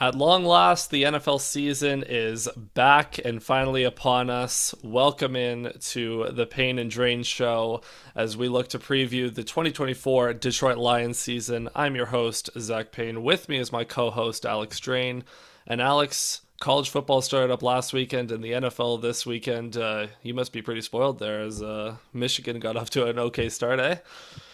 At long last, the NFL season is back and finally upon us. Welcome in to the Payne and Drain show as we look to preview the 2024 Detroit Lions season. I'm your host, Zach Payne. With me is my co host, Alex Drain. And Alex, college football started up last weekend and the NFL this weekend. You must be pretty spoiled there as Michigan got off to an okay start, eh?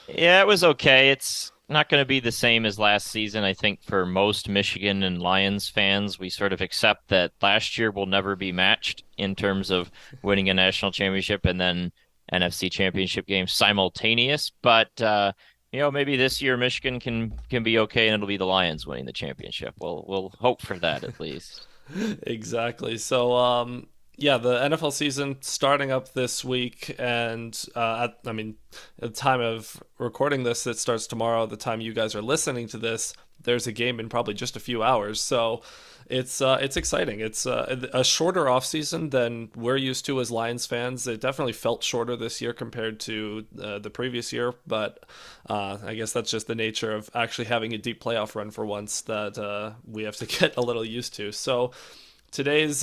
Yeah, it was okay. It's not going to be the same as last season. I think for most Michigan and Lions fans, we sort of accept that last year will never be matched in terms of winning a national championship and then NFC championship games simultaneous. But maybe this year Michigan can be okay and it'll be the Lions winning the championship. We'll hope for that at least. Exactly. So, yeah, the NFL season starting up this week, and at the time of recording this, it starts tomorrow. The time you guys are listening to this, there's a game in probably just a few hours. So, it's exciting. It's a shorter off season than we're used to as Lions fans. It definitely felt shorter this year compared to the previous year, but I guess that's just the nature of actually having a deep playoff run for once that we have to get a little used to. So today's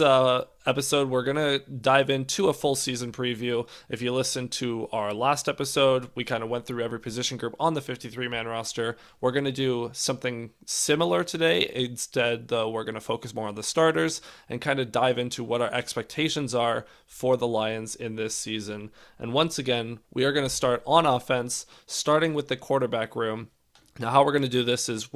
episode, we're going to dive into a full season preview. If you listen to our last episode, we kind of went through every position group on the 53-man roster. We're going to do something similar today. Instead, though, we're going to focus more on the starters and kind of dive into what our expectations are for the Lions in this season. And once again, we are going to start on offense, starting with the quarterback room. Now, how we're going to do this is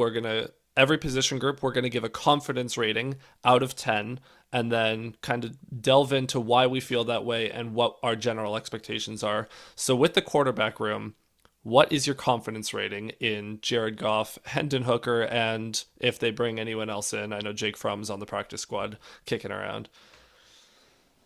every position group, we're going to give a confidence rating out of 10 and then kind of delve into why we feel that way and what our general expectations are. So, with the quarterback room, what is your confidence rating in Jared Goff, Hendon Hooker, and if they bring anyone else in? I know Jake Fromm's on the practice squad kicking around.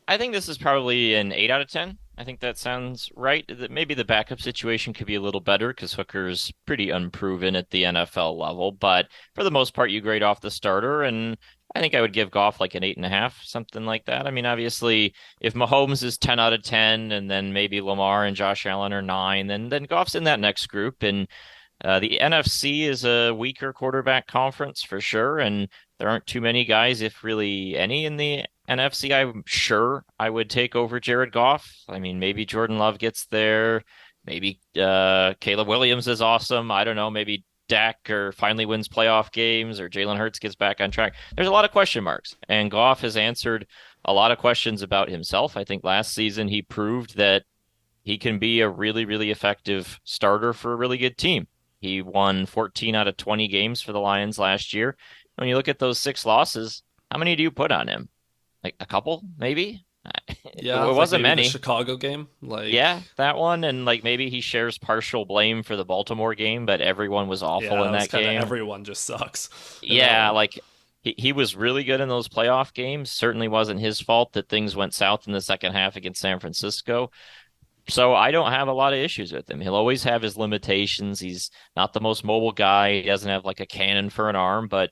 I think this is probably an 8 out of 10. I think that sounds right. Maybe the backup situation could be a little better because Hooker's pretty unproven at the NFL level. But for the most part, you grade off the starter. And I think I would give Goff like an 8.5, something like that. I mean, obviously, if Mahomes is 10 out of 10, and then maybe Lamar and Josh Allen are 9, then Goff's in that next group. And the NFC is a weaker quarterback conference for sure, and there aren't too many guys, if really any, in the NFC. I'm sure I would take over Jared Goff. I mean, maybe Jordan Love gets there. Maybe Caleb Williams is awesome. I don't know. Maybe Dak or finally wins playoff games, or Jalen Hurts gets back on track. There's a lot of question marks, and Goff has answered a lot of questions about himself. I think last season he proved that he can be a really, really effective starter for a really good team. He won 14 out of 20 games for the Lions last year. When you look at those 6 losses, how many do you put on him? Like a couple, maybe? It Yeah, like wasn't maybe the many. Chicago game. Like, Yeah, that one. And like maybe he shares partial blame for the Baltimore game, but everyone was awful yeah, in that was that kind of game. everyone just sucks in that Yeah, one. like he was really good in those playoff games. Certainly wasn't his fault that things went south in the second half against San Francisco. So I don't have a lot of issues with him. He'll always have his limitations. He's not the most mobile guy. He doesn't have like a cannon for an arm, but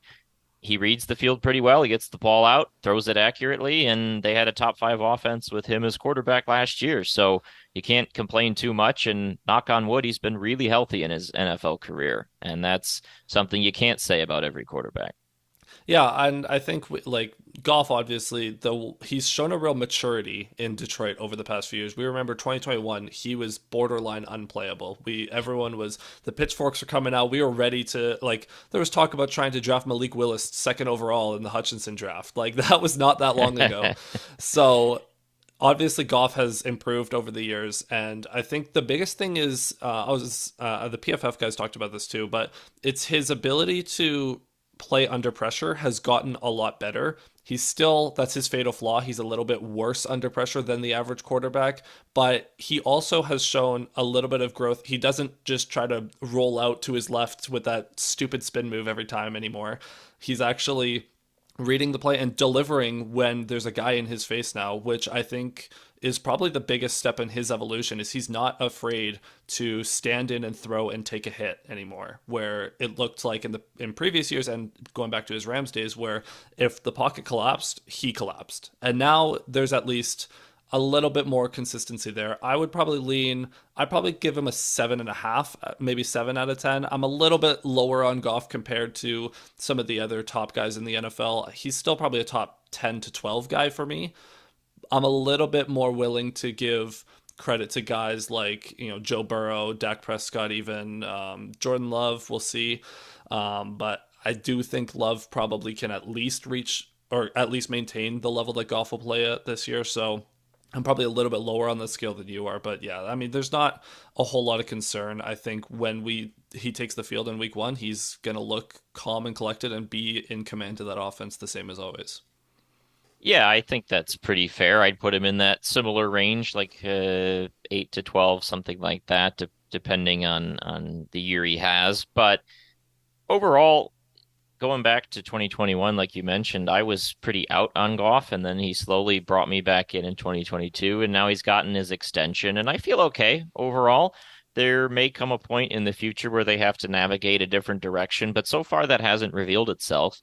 he reads the field pretty well. He gets the ball out, throws it accurately, and they had a top 5 offense with him as quarterback last year. So you can't complain too much. And knock on wood, he's been really healthy in his NFL career. And that's something you can't say about every quarterback. Yeah, and I think like Goff, obviously, though he's shown a real maturity in Detroit over the past few years. We remember 2021, he was borderline unplayable. Everyone was the pitchforks were coming out. We were ready to like. There was talk about trying to draft Malik Willis second overall in the Hutchinson draft. Like that was not that long ago. So obviously Goff has improved over the years, and I think the biggest thing is the PFF guys talked about this too, but it's his ability to play under pressure has gotten a lot better. He's still, that's his fatal flaw. He's a little bit worse under pressure than the average quarterback, but he also has shown a little bit of growth. He doesn't just try to roll out to his left with that stupid spin move every time anymore. He's actually reading the play and delivering when there's a guy in his face now, which I think is probably the biggest step in his evolution is he's not afraid to stand in and throw and take a hit anymore, where it looked like in previous years and going back to his Rams days where if the pocket collapsed, he collapsed. And now there's at least a little bit more consistency there. I'd probably give him a 7.5, maybe 7 out of 10. I'm a little bit lower on Goff compared to some of the other top guys in the NFL. He's still probably a top 10 to 12 guy for me. I'm a little bit more willing to give credit to guys like Joe Burrow, Dak Prescott, even Jordan Love. We'll see, but I do think Love probably can at least reach or at least maintain the level that Goff will play at this year. So I'm probably a little bit lower on the scale than you are, but yeah, I mean, there's not a whole lot of concern. I think when he takes the field in week one, he's gonna look calm and collected and be in command of that offense the same as always. Yeah, I think that's pretty fair. I'd put him in that similar range, like 8 to 12, something like that, depending on the year he has. But overall, going back to 2021, like you mentioned, I was pretty out on Goff, and then he slowly brought me back in 2022, and now he's gotten his extension, and I feel okay overall. There may come a point in the future where they have to navigate a different direction, but so far that hasn't revealed itself.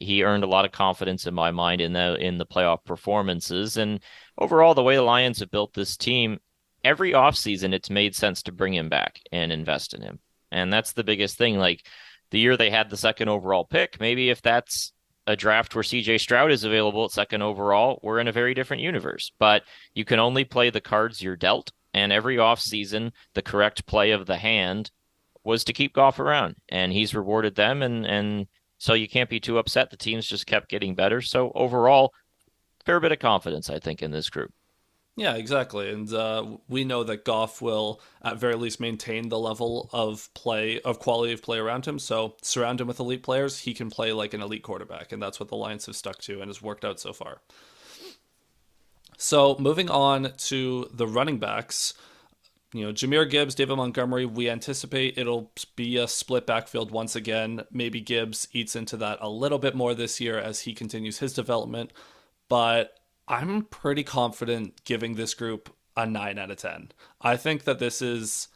He earned a lot of confidence in my mind in the playoff performances, and overall, the way the Lions have built this team, every offseason it's made sense to bring him back and invest in him, and that's the biggest thing. Like the year they had the second overall pick, maybe if that's a draft where CJ Stroud is available at second overall, we're in a very different universe. But you can only play the cards you're dealt, and every offseason, the correct play of the hand was to keep Goff around, and he's rewarded them, and so you can't be too upset. The teams just kept getting better. So overall, fair bit of confidence, I think, in this group. Yeah, exactly. And we know that Goff will, at very least, maintain the level of play, of quality of play around him. So surround him with elite players, he can play like an elite quarterback. And that's what the Lions have stuck to and has worked out so far. So moving on to the running backs, Jahmyr Gibbs, David Montgomery, we anticipate it'll be a split backfield once again. Maybe Gibbs eats into that a little bit more this year as he continues his development. But I'm pretty confident giving this group a 9 out of 10. I think that this is,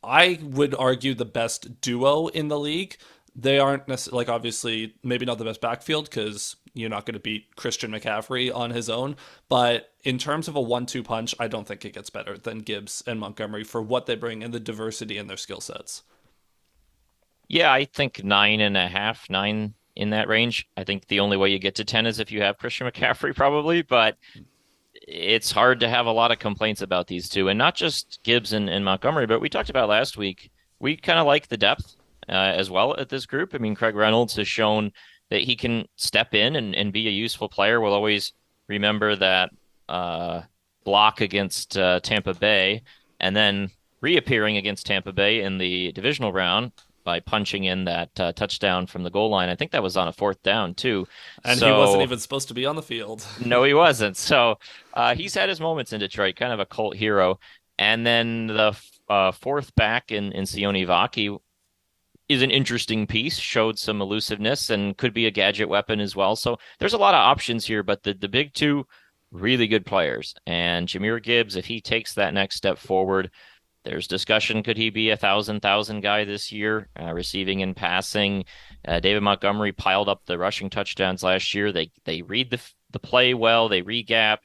I would argue, the best duo in the league. They aren't necessarily, like, obviously, maybe not the best backfield because you're not going to beat Christian McCaffrey on his own. But in terms of a 1-2 punch, I don't think it gets better than Gibbs and Montgomery for what they bring and the diversity in their skill sets. Yeah, I think 9.5, 9 in that range. I think the only way you get to 10 is if you have Christian McCaffrey, probably, but it's hard to have a lot of complaints about these two, and not just Gibbs and Montgomery, but we talked about last week. We kind of like the depth as well at this group. I mean, Craig Reynolds has shown that he can step in and be a useful player. We'll always remember that block against Tampa Bay, and then reappearing against Tampa Bay in the divisional round by punching in that touchdown from the goal line. I think that was on a fourth down too. And he wasn't So even supposed to be on the field. no, he wasn't. So he's had his moments in Detroit, kind of a cult hero. And then the fourth back in Sione Vaki is an interesting piece, showed some elusiveness and could be a gadget weapon as well. So there's a lot of options here, but the big two, really good players. And Jahmyr Gibbs, if he takes that next step forward, there's discussion. Could he be a thousand guy this year, receiving and passing? David Montgomery piled up the rushing touchdowns last year. They read the play well. They regap.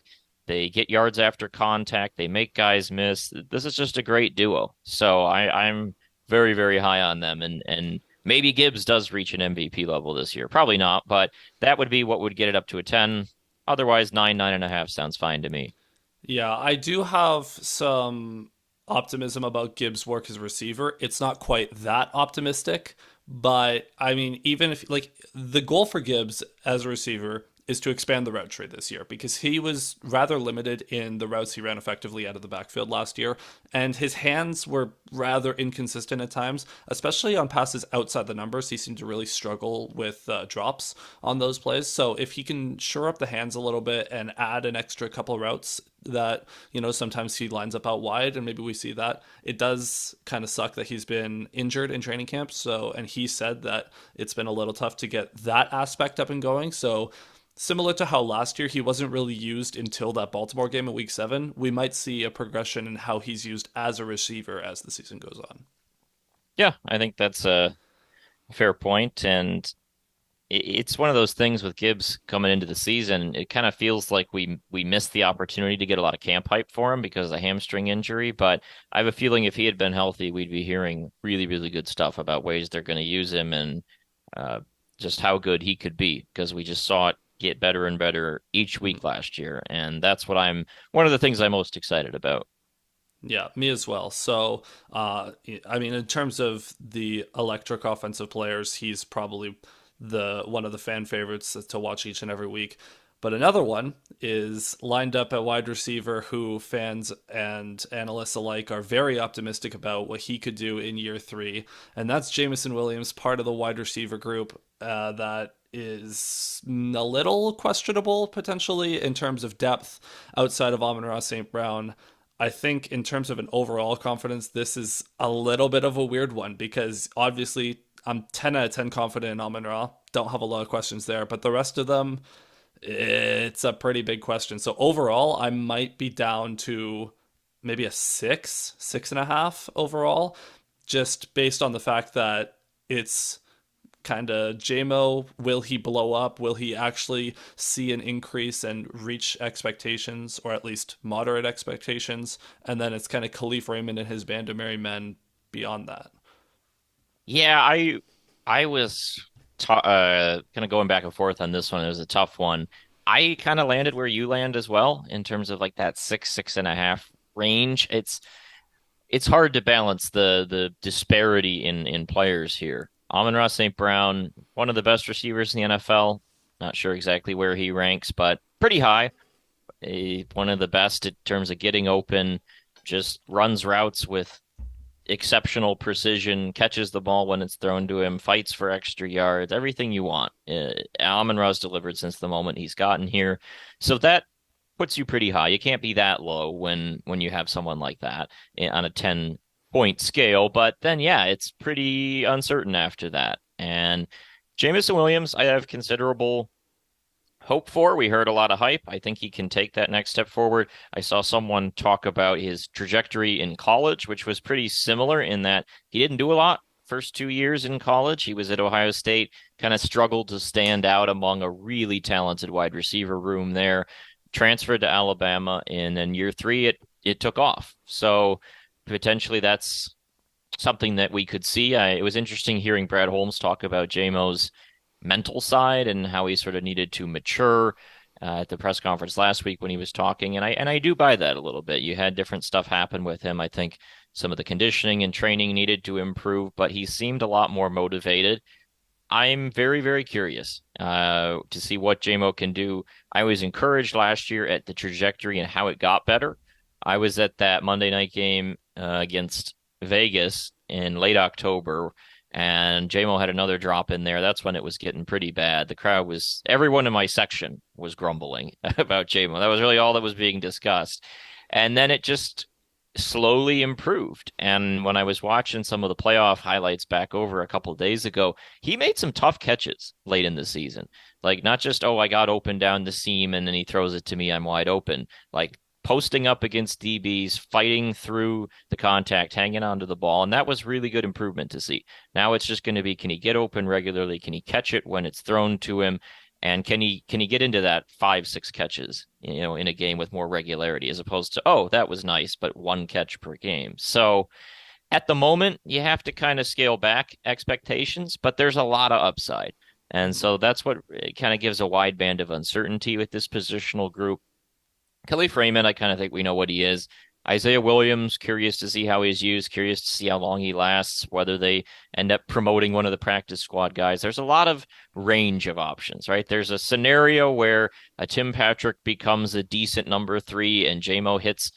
They get yards after contact. They make guys miss. This is just a great duo. So I'm very, very high on them. And maybe Gibbs does reach an MVP level this year. Probably not, but that would be what would get it up to a 10. Otherwise, 9.5 sounds fine to me. Yeah, I do have some optimism about Gibbs' work as a receiver. It's not quite that optimistic, but I mean, even if like the goal for Gibbs as a receiver is to expand the route tree this year because he was rather limited in the routes he ran effectively out of the backfield last year, and his hands were rather inconsistent at times, especially on passes outside the numbers. He seemed to really struggle with drops on those plays. So if he can shore up the hands a little bit and add an extra couple routes that, sometimes he lines up out wide and maybe we see that. It does kind of suck that he's been injured in training camp. So, and he said that it's been a little tough to get that aspect up and going. So similar to how last year he wasn't really used until that Baltimore game in week 7, we might see a progression in how he's used as a receiver as the season goes on. Yeah, I think that's a fair point. And it's one of those things with Gibbs coming into the season. It kind of feels like we missed the opportunity to get a lot of camp hype for him because of the hamstring injury. But I have a feeling if he had been healthy, we'd be hearing really, really good stuff about ways they're going to use him and uh, just how good he could be because we just saw it get better and better each week last year, and that's what I'm one of the things I'm most excited about. Yeah, me as well. So, I mean, in terms of the electric offensive players, he's probably the one of the fan favorites to watch each and every week. But another one is lined up at wide receiver, who fans and analysts alike are very optimistic about what he could do in year three, and that's Jamison Williams, part of the wide receiver group that is a little questionable potentially in terms of depth outside of Amon-Ra St. Brown. I think in terms of an overall confidence, this is a little bit of a weird one because obviously I'm 10 out of 10 confident in Amon Ra. Don't have a lot of questions there, but the rest of them, it's a pretty big question. So overall, I might be down to maybe a six, 6.5 overall, just based on the fact that it's kind of JMO. Will he blow up? Will he actually see an increase and reach expectations, or at least moderate expectations? And then it's kind of Khalif Raymond and his band of merry men beyond that. Yeah, I was kind of going back and forth on this one. It was a tough one. I kind of landed where you land as well in terms of like that 6.5 range. It's hard to balance the disparity in players here. Amon-Ra St. Brown, one of the best receivers in the NFL. Not sure exactly where he ranks, but pretty high. One of the best in terms of getting open, just runs routes with exceptional precision, catches the ball when it's thrown to him, fights for extra yards, everything you want. Amon-Ra's delivered since the moment he's gotten here. So that puts you pretty high. You can't be that low when you have someone like that on a 10-point scale. But then, yeah, it's pretty uncertain after that. And Jameson Williams, I have considerable hope for. We heard a lot of hype. I think he can take that next step forward. I saw someone talk about his trajectory in college, which was pretty similar in that he didn't do a lot first 2 years in college. He was at Ohio State, kind of struggled to stand out among a really talented wide receiver room there. Transferred to Alabama, and then year three, it took off. So potentially that's something that we could see. It was interesting hearing Brad Holmes talk about JMO's mental side and how he sort of needed to mature at the press conference last week when he was talking. And I do buy that a little bit. You had different stuff happen with him. I think some of the conditioning and training needed to improve, but he seemed a lot more motivated. I'm very, very curious to see what JMO can do. I was encouraged last year at the trajectory and how it got better. I was at that Monday night game against Vegas in late October, and JMO had another drop in there. That's when it was getting pretty bad. The crowd was, everyone in my section was grumbling about JMO. That was really all that was being discussed. And then it just slowly improved. And when I was watching some of the playoff highlights back over a couple of days ago, he made some tough catches late in the season. Like not just, oh, I got open down the seam and then he throws it to me, I'm wide open. Like posting up against DBs, fighting through the contact, hanging onto the ball. And that was really good improvement to see. Now it's just going to be, can he get open regularly? Can he catch it when it's thrown to him? And can he get into that 5, 6 catches, in a game with more regularity as opposed to, oh, that was nice, but one catch per game. So at the moment, you have to kind of scale back expectations, but there's a lot of upside. And so that's what kind of gives a wide band of uncertainty with this positional group. Khalif Raymond, I kind of think we know what he is. Isaiah Williams, curious to see how he's used, curious to see how long he lasts, whether they end up promoting one of the practice squad guys. There's a lot of range of options, right? There's a scenario where a Tim Patrick becomes a decent number three and JMO hits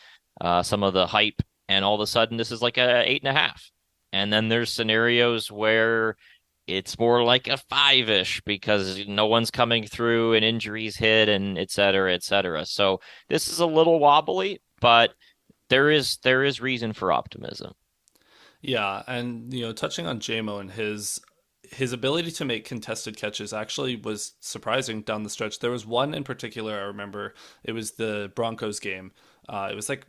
some of the hype, and all of a sudden this is like a 8.5. And then there's scenarios where it's more like a 5-ish because no one's coming through and injuries hit and et cetera, et cetera. So this is a little wobbly, but there is reason for optimism. Yeah, and touching on JMO and his ability to make contested catches actually was surprising down the stretch. There was one in particular I remember. It was the Broncos game. It was like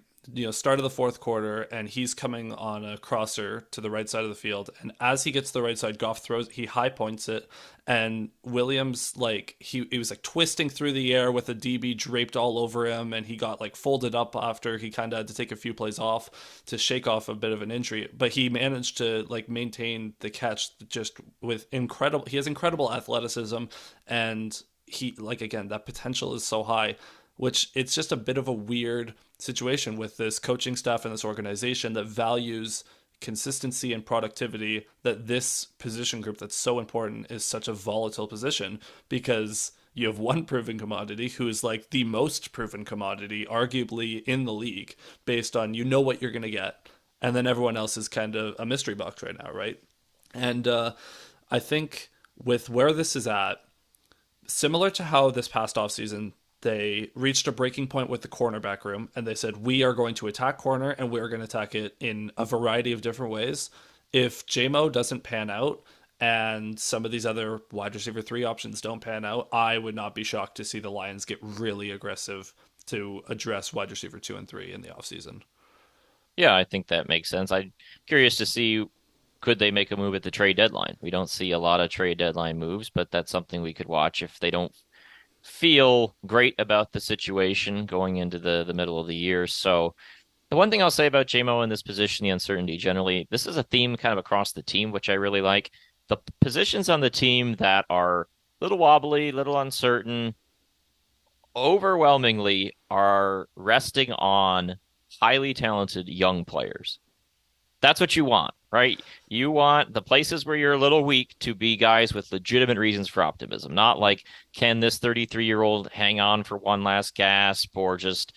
start of the fourth quarter, and he's coming on a crosser to the right side of the field. And as he gets to the right side, Goff throws, he high points it, and Williams like he was like twisting through the air with a DB draped all over him, and he got like folded up after he kind of had to take a few plays off to shake off a bit of an injury. But he managed to like maintain the catch just with incredible. He has incredible athleticism, and he like again that potential is so high, which it's just a bit of a weird situation with this coaching staff and this organization that values consistency and productivity, that this position group that's so important is such a volatile position, because you have one proven commodity who is like the most proven commodity arguably in the league based on what you're going to get, and then everyone else is kind of a mystery box right now, right? And I think with where this is at, similar to how this past offseason they reached a breaking point with the cornerback room and they said, we are going to attack corner and we're going to attack it in a variety of different ways. If JMO doesn't pan out and some of these other wide receiver 3 options don't pan out, I would not be shocked to see the Lions get really aggressive to address wide receiver 2 and 3 in the offseason. Yeah, I think that makes sense. I'm curious to see could they make a move at the trade deadline. We don't see a lot of trade deadline moves, but that's something we could watch if they don't feel great about the situation going into the middle of the year. So the one thing I'll say about JMO in this position, the uncertainty generally, this is a theme kind of across the team, which I really like. The positions on the team that are a little wobbly, little uncertain, overwhelmingly are resting on highly talented young players. That's what you want, right? You want the places where you're a little weak to be guys with legitimate reasons for optimism, not like, can this 33-year-old hang on for one last gasp, or just,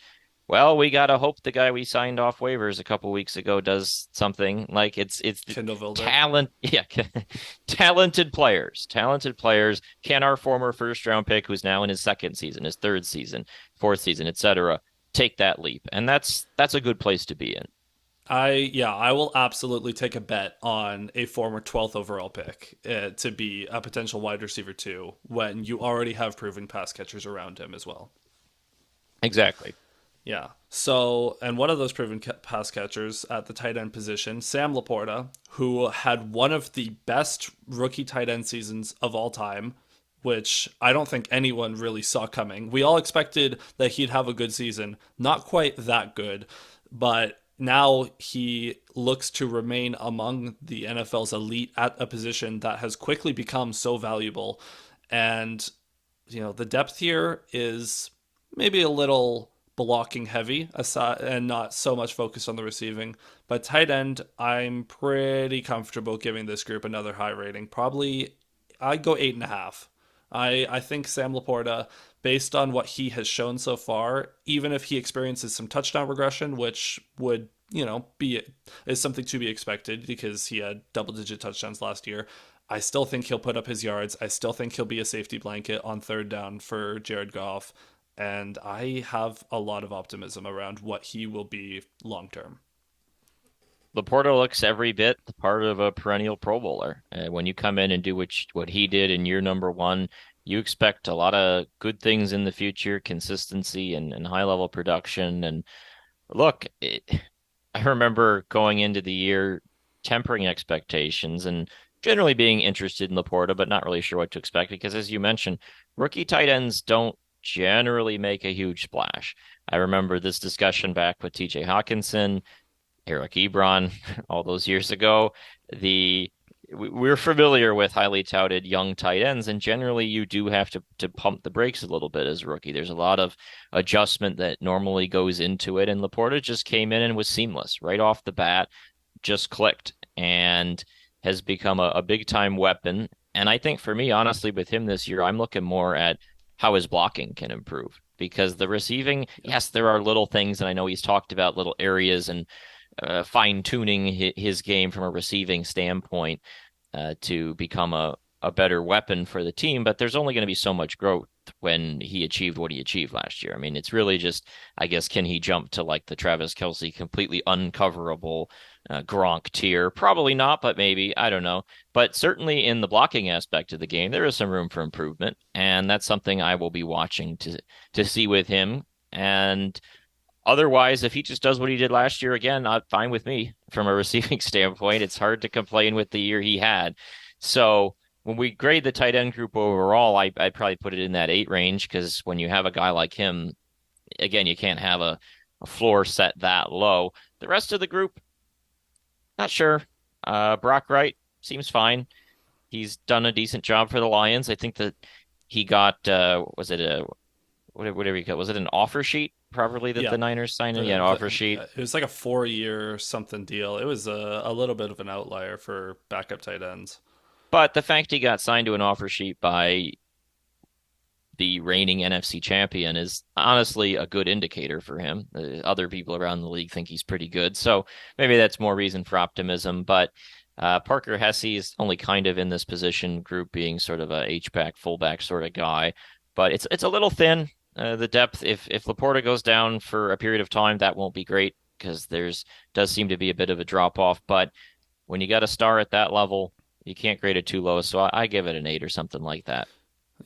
well, we got to hope the guy we signed off waivers a couple weeks ago does something. Like it's the Kindle Vilda. talent, yeah, talented players, talented players. Can our former first round pick, who's now in his second season, his third season, fourth season, etc., take that leap? And that's a good place to be in. I will absolutely take a bet on a former 12th overall pick to be a potential wide receiver 2 when you already have proven pass catchers around him as well. Exactly. Yeah. So, and one of those proven pass catchers at the tight end position, Sam Laporta, who had one of the best rookie tight end seasons of all time, which I don't think anyone really saw coming. We all expected that he'd have a good season, not quite that good, but now he looks to remain among the NFL's elite at a position that has quickly become so valuable. And, the depth here is maybe a little blocking heavy aside and not so much focused on the receiving. But tight end, I'm pretty comfortable giving this group another high rating. Probably I'd go 8.5. I think Sam Laporta, based on what he has shown so far, even if he experiences some touchdown regression, which would, be is something to be expected because he had double-digit touchdowns last year, I still think he'll put up his yards. I still think he'll be a safety blanket on third down for Jared Goff, and I have a lot of optimism around what he will be long term. Laporta looks every bit the part of a perennial Pro Bowler. When you come in and do what he did in year number one, you expect a lot of good things in the future, consistency and high level production. And look, I remember going into the year tempering expectations and generally being interested in Laporta, but not really sure what to expect because, as you mentioned, rookie tight ends don't generally make a huge splash. I remember this discussion back with TJ Hawkinson, Eric Ebron, all those years ago. We're familiar with highly touted young tight ends, and generally you do have to pump the brakes a little bit as a rookie. There's a lot of adjustment that normally goes into it, and Laporta just came in and was seamless right off the bat, just clicked, and has become a big time weapon. And I think for me, honestly, with him this year, I'm looking more at how his blocking can improve because the receiving, yes, there are little things, and I know he's talked about little areas and fine tuning his game from a receiving standpoint to become a better weapon for the team. But there's only going to be so much growth when he achieved what he achieved last year. I mean, it's really just, I guess, can he jump to like the Travis Kelce completely uncoverable Gronk tier? Probably not, but maybe. I don't know. But certainly in the blocking aspect of the game, there is some room for improvement. And that's something I will be watching to see with him. And Otherwise, if he just does what he did last year again, fine with me from a receiving standpoint. It's hard to complain with the year he had. So when we grade the tight end group overall, I'd probably put it in that 8 range because when you have a guy like him, again, you can't have a floor set that low. The rest of the group, not sure. Brock Wright seems fine. He's done a decent job for the Lions. I think that he got was it a whatever you got? Was it an offer sheet properly that Yeah, the Niners signed him? Yeah, an offer sheet. it was like a 4 year something deal. It was a little bit of an outlier for backup tight ends. But the fact he got signed to an offer sheet by the reigning NFC champion is honestly a good indicator for him. Other people around the league think he's pretty good, so maybe that's more reason for optimism. But Parker Hesse is only kind of in this position group, being sort of a H-back, fullback sort of guy. But it's a little thin. The depth, if Laporta goes down for a period of time, that won't be great because does seem to be a bit of a drop off. But when you got a star at that level, you can't grade it too low. So I give it an 8 or something like that.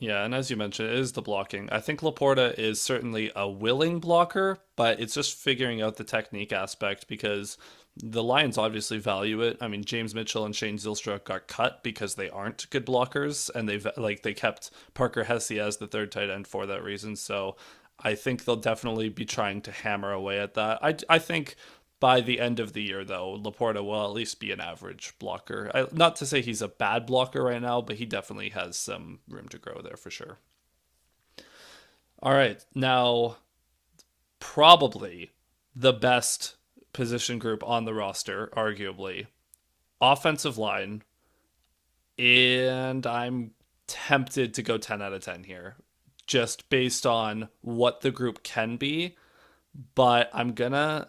Yeah, and as you mentioned, it is the blocking. I think Laporta is certainly a willing blocker, but it's just figuring out the technique aspect because the Lions obviously value it. I mean, James Mitchell and Shane Zylstra got cut because they aren't good blockers, and they kept Parker Hesse as the third tight end for that reason. So I think they'll definitely be trying to hammer away at that. I think by the end of the year, though, Laporta will at least be an average blocker. Not to say he's a bad blocker right now, but he definitely has some room to grow there for sure. All right, now probably the best position group on the roster, arguably offensive line, and I'm tempted to go 10 out of 10 here, just based on what the group can be. But I'm gonna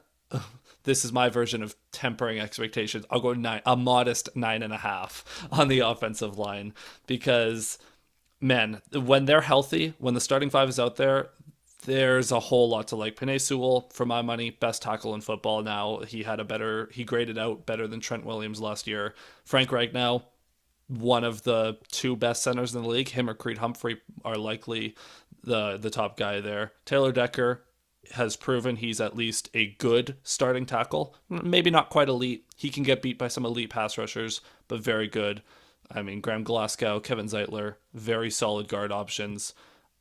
this is my version of tempering expectations. I'll go nine, a modest 9.5 on the offensive line because, man, when they're healthy, when the starting five is out there, there's a whole lot to like. Penei Sewell, for my money, best tackle in football now. He graded out better than Trent Williams last year. Frank Ragnow, one of the two best centers in the league. Him or Creed Humphrey are likely the top guy there. Taylor Decker has proven he's at least a good starting tackle. Maybe not quite elite. He can get beat by some elite pass rushers, but very good. I mean, Graham Glasgow, Kevin Zeitler, very solid guard options.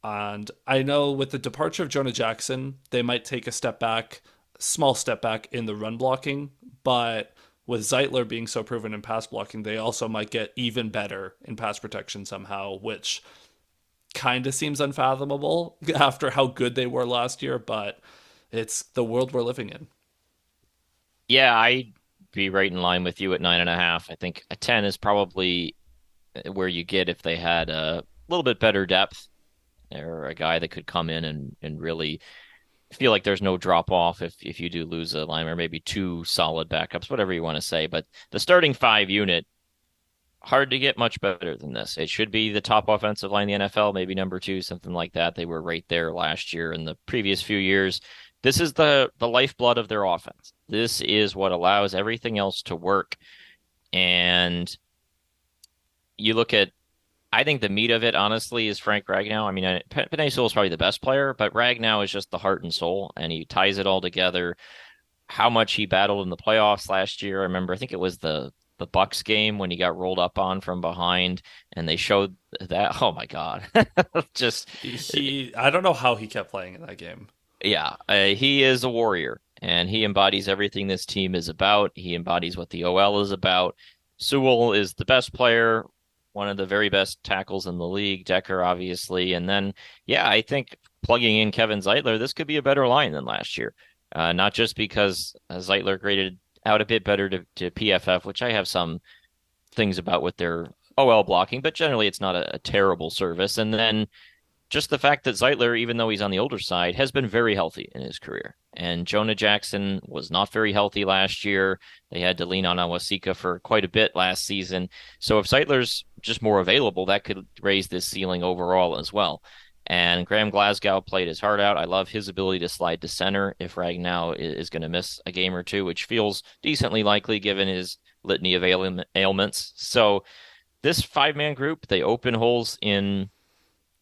And I know with the departure of Jonah Jackson, they might take a step back, small step back in the run blocking, but with Zeitler being so proven in pass blocking, they also might get even better in pass protection somehow, which kind of seems unfathomable after how good they were last year, but it's the world we're living in. Yeah, I'd be right in line with you at 9.5. I think a 10 is probably where you get if they had a little bit better depth or a guy that could come in and really feel like there's no drop off if you do lose a line or maybe two solid backups, whatever you want to say. But the starting five unit, hard to get much better than this. It should be the top offensive line in the NFL, maybe number two, something like that. They were right there last year and the previous few years. This is the lifeblood of their offense. This is what allows everything else to work. And you look at, I think the meat of it, honestly, is Frank Ragnow. I mean, Penei Sewell is probably the best player, but Ragnow is just the heart and soul, and he ties it all together. How much he battled in the playoffs last year. I remember, I think it was the Bucks game when he got rolled up on from behind, and they showed that. Oh my God, just I don't know how he kept playing in that game. yeah, he is a warrior, and he embodies everything this team is about. He embodies what the OL is about. Sewell is the best player, one of the very best tackles in the league. Decker, obviously, and then yeah, I think plugging in Kevin Zeitler, this could be a better line than last year. Not just because Zeitler graded out a bit better to PFF, which I have some things about with their OL blocking, but generally it's not a terrible service. And then just the fact that Zeitler, even though he's on the older side, has been very healthy in his career. And Jonah Jackson was not very healthy last year. They had to lean on Awasika for quite a bit last season. So if Zeitler's just more available, that could raise this ceiling overall as well. And Graham Glasgow played his heart out. I love his ability to slide to center if Ragnow is going to miss a game or two, which feels decently likely given his litany of ailments. So this five-man group, they open holes in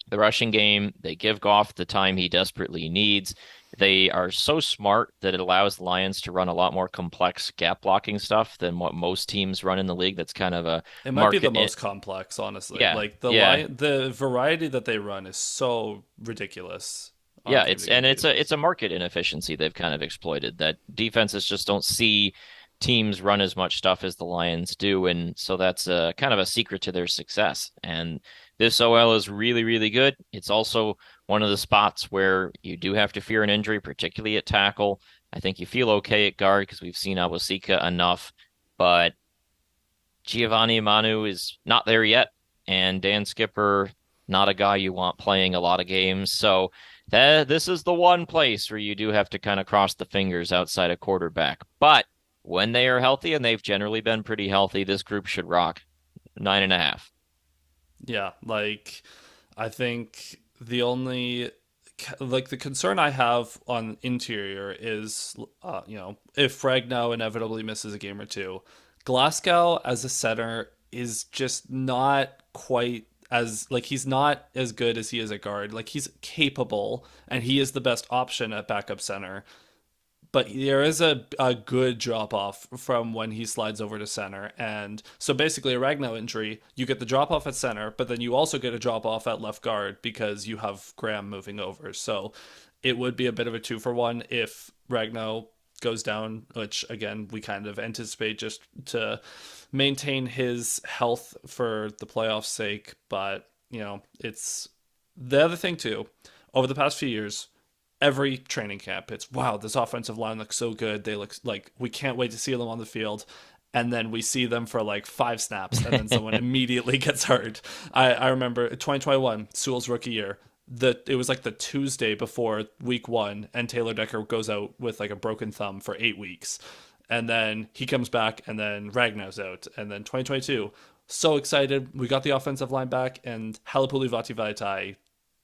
the rushing game. They give Goff the time he desperately needs. they are so smart that it allows the Lions to run a lot more complex gap blocking stuff than what most teams run in the league. That's kind of a It might be the market. most complex, honestly. Yeah, Like yeah, the variety that they run is so ridiculous on yeah. a It's given and game it's basis. a market inefficiency they've kind of exploited that defenses just don't see teams run as much stuff as the Lions do, and so that's a kind of a secret to their success. And this OL is really, really good. It's also one of the spots where you do have to fear an injury, particularly at tackle. I think you feel okay at guard because we've seen Awosika enough, but Giovanni Manu is not there yet, and Dan Skipper, not a guy you want playing a lot of games. So this is the one place where you do have to kind of cross the fingers outside a quarterback. But when they are healthy, and they've generally been pretty healthy, this group should rock 9.5. Yeah, like I think the only like the concern I have on interior is if Fragnow inevitably misses a game or two, Glasgow as a center is just not quite as like he's not as good as he is at guard. Like he's capable and he is the best option at backup center, but there is a good drop off from when he slides over to center. And so basically, a Ragnow injury, you get the drop off at center, but then you also get a drop off at left guard because you have Graham moving over. So it would be a bit of a 2-for-1 if Ragnow goes down, which again, we kind of anticipate just to maintain his health for the playoffs' sake. But, it's the other thing too. Over the past few years, every training camp, it's wow, this offensive line looks so good. They look like we can't wait to see them on the field. And then we see them for like 5 snaps, and then someone immediately gets hurt. I remember 2021, Sewell's rookie year. It was like the Tuesday before week 1, and Taylor Decker goes out with like a broken thumb for 8 weeks, and then he comes back, and then Ragnar's out, and then 2022. So excited, we got the offensive line back, and Halapuli Vaitai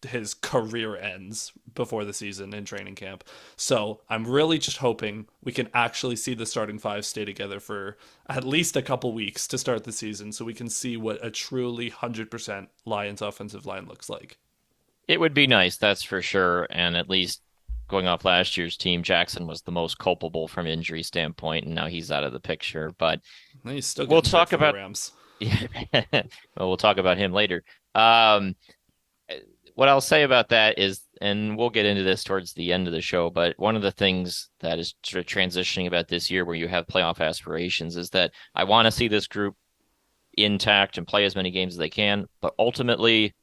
his career ends before the season in training camp. So I'm really just hoping we can actually see the starting five stay together for at least a couple weeks to start the season so we can see what a truly 100% Lions offensive line looks like. It would be nice, that's for sure. And at least going off last year's team, Jackson was the most culpable from injury standpoint, and now he's out of the picture. But And he's still we'll getting hurt talk for the about Rams. yeah, well, we'll talk about him later. Um, what I'll say about that is, and we'll get into this towards the end of the show, but one of the things that is sort of transitioning about this year where you have playoff aspirations is that I want to see this group intact and play as many games as they can, but ultimately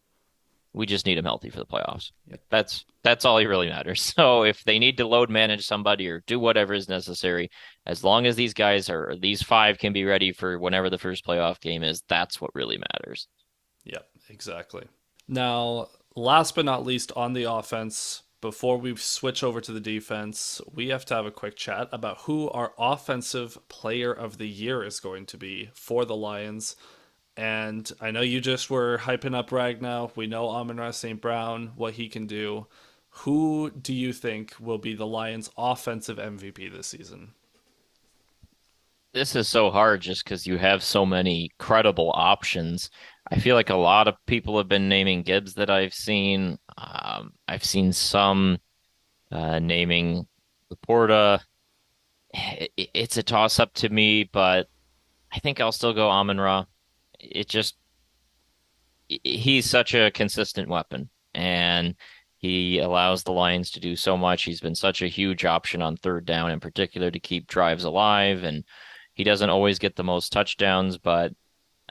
we just need them healthy for the playoffs. Yep. That's all that really matters. So if they need to load manage somebody or do whatever is necessary, as long as these five can be ready for whenever the first playoff game is, that's what really matters. Yep, exactly. Now, last but not least, on the offense, before we switch over to the defense, we have to have a quick chat about who our offensive player of the year is going to be for the Lions. And I know you just were hyping up Ragnow. We know Amon-Ra St. Brown, what he can do. Who do you think will be the Lions' offensive MVP this season? This is so hard just because you have so many credible options. I feel like a lot of people have been naming Gibbs that I've seen. I've seen some naming Laporta. It's a toss up to me, but I think I'll still go Amon-Ra. It just he's such a consistent weapon, and he allows the Lions to do so much. He's been such a huge option on third down, in particular, to keep drives alive, and he doesn't always get the most touchdowns, but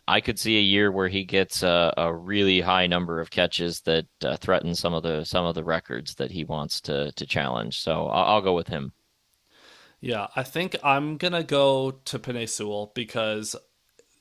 I could see a year where he gets a really high number of catches that threaten some of the records that he wants to challenge. So I'll go with him. Yeah, I think I'm gonna go to Penei Sewell because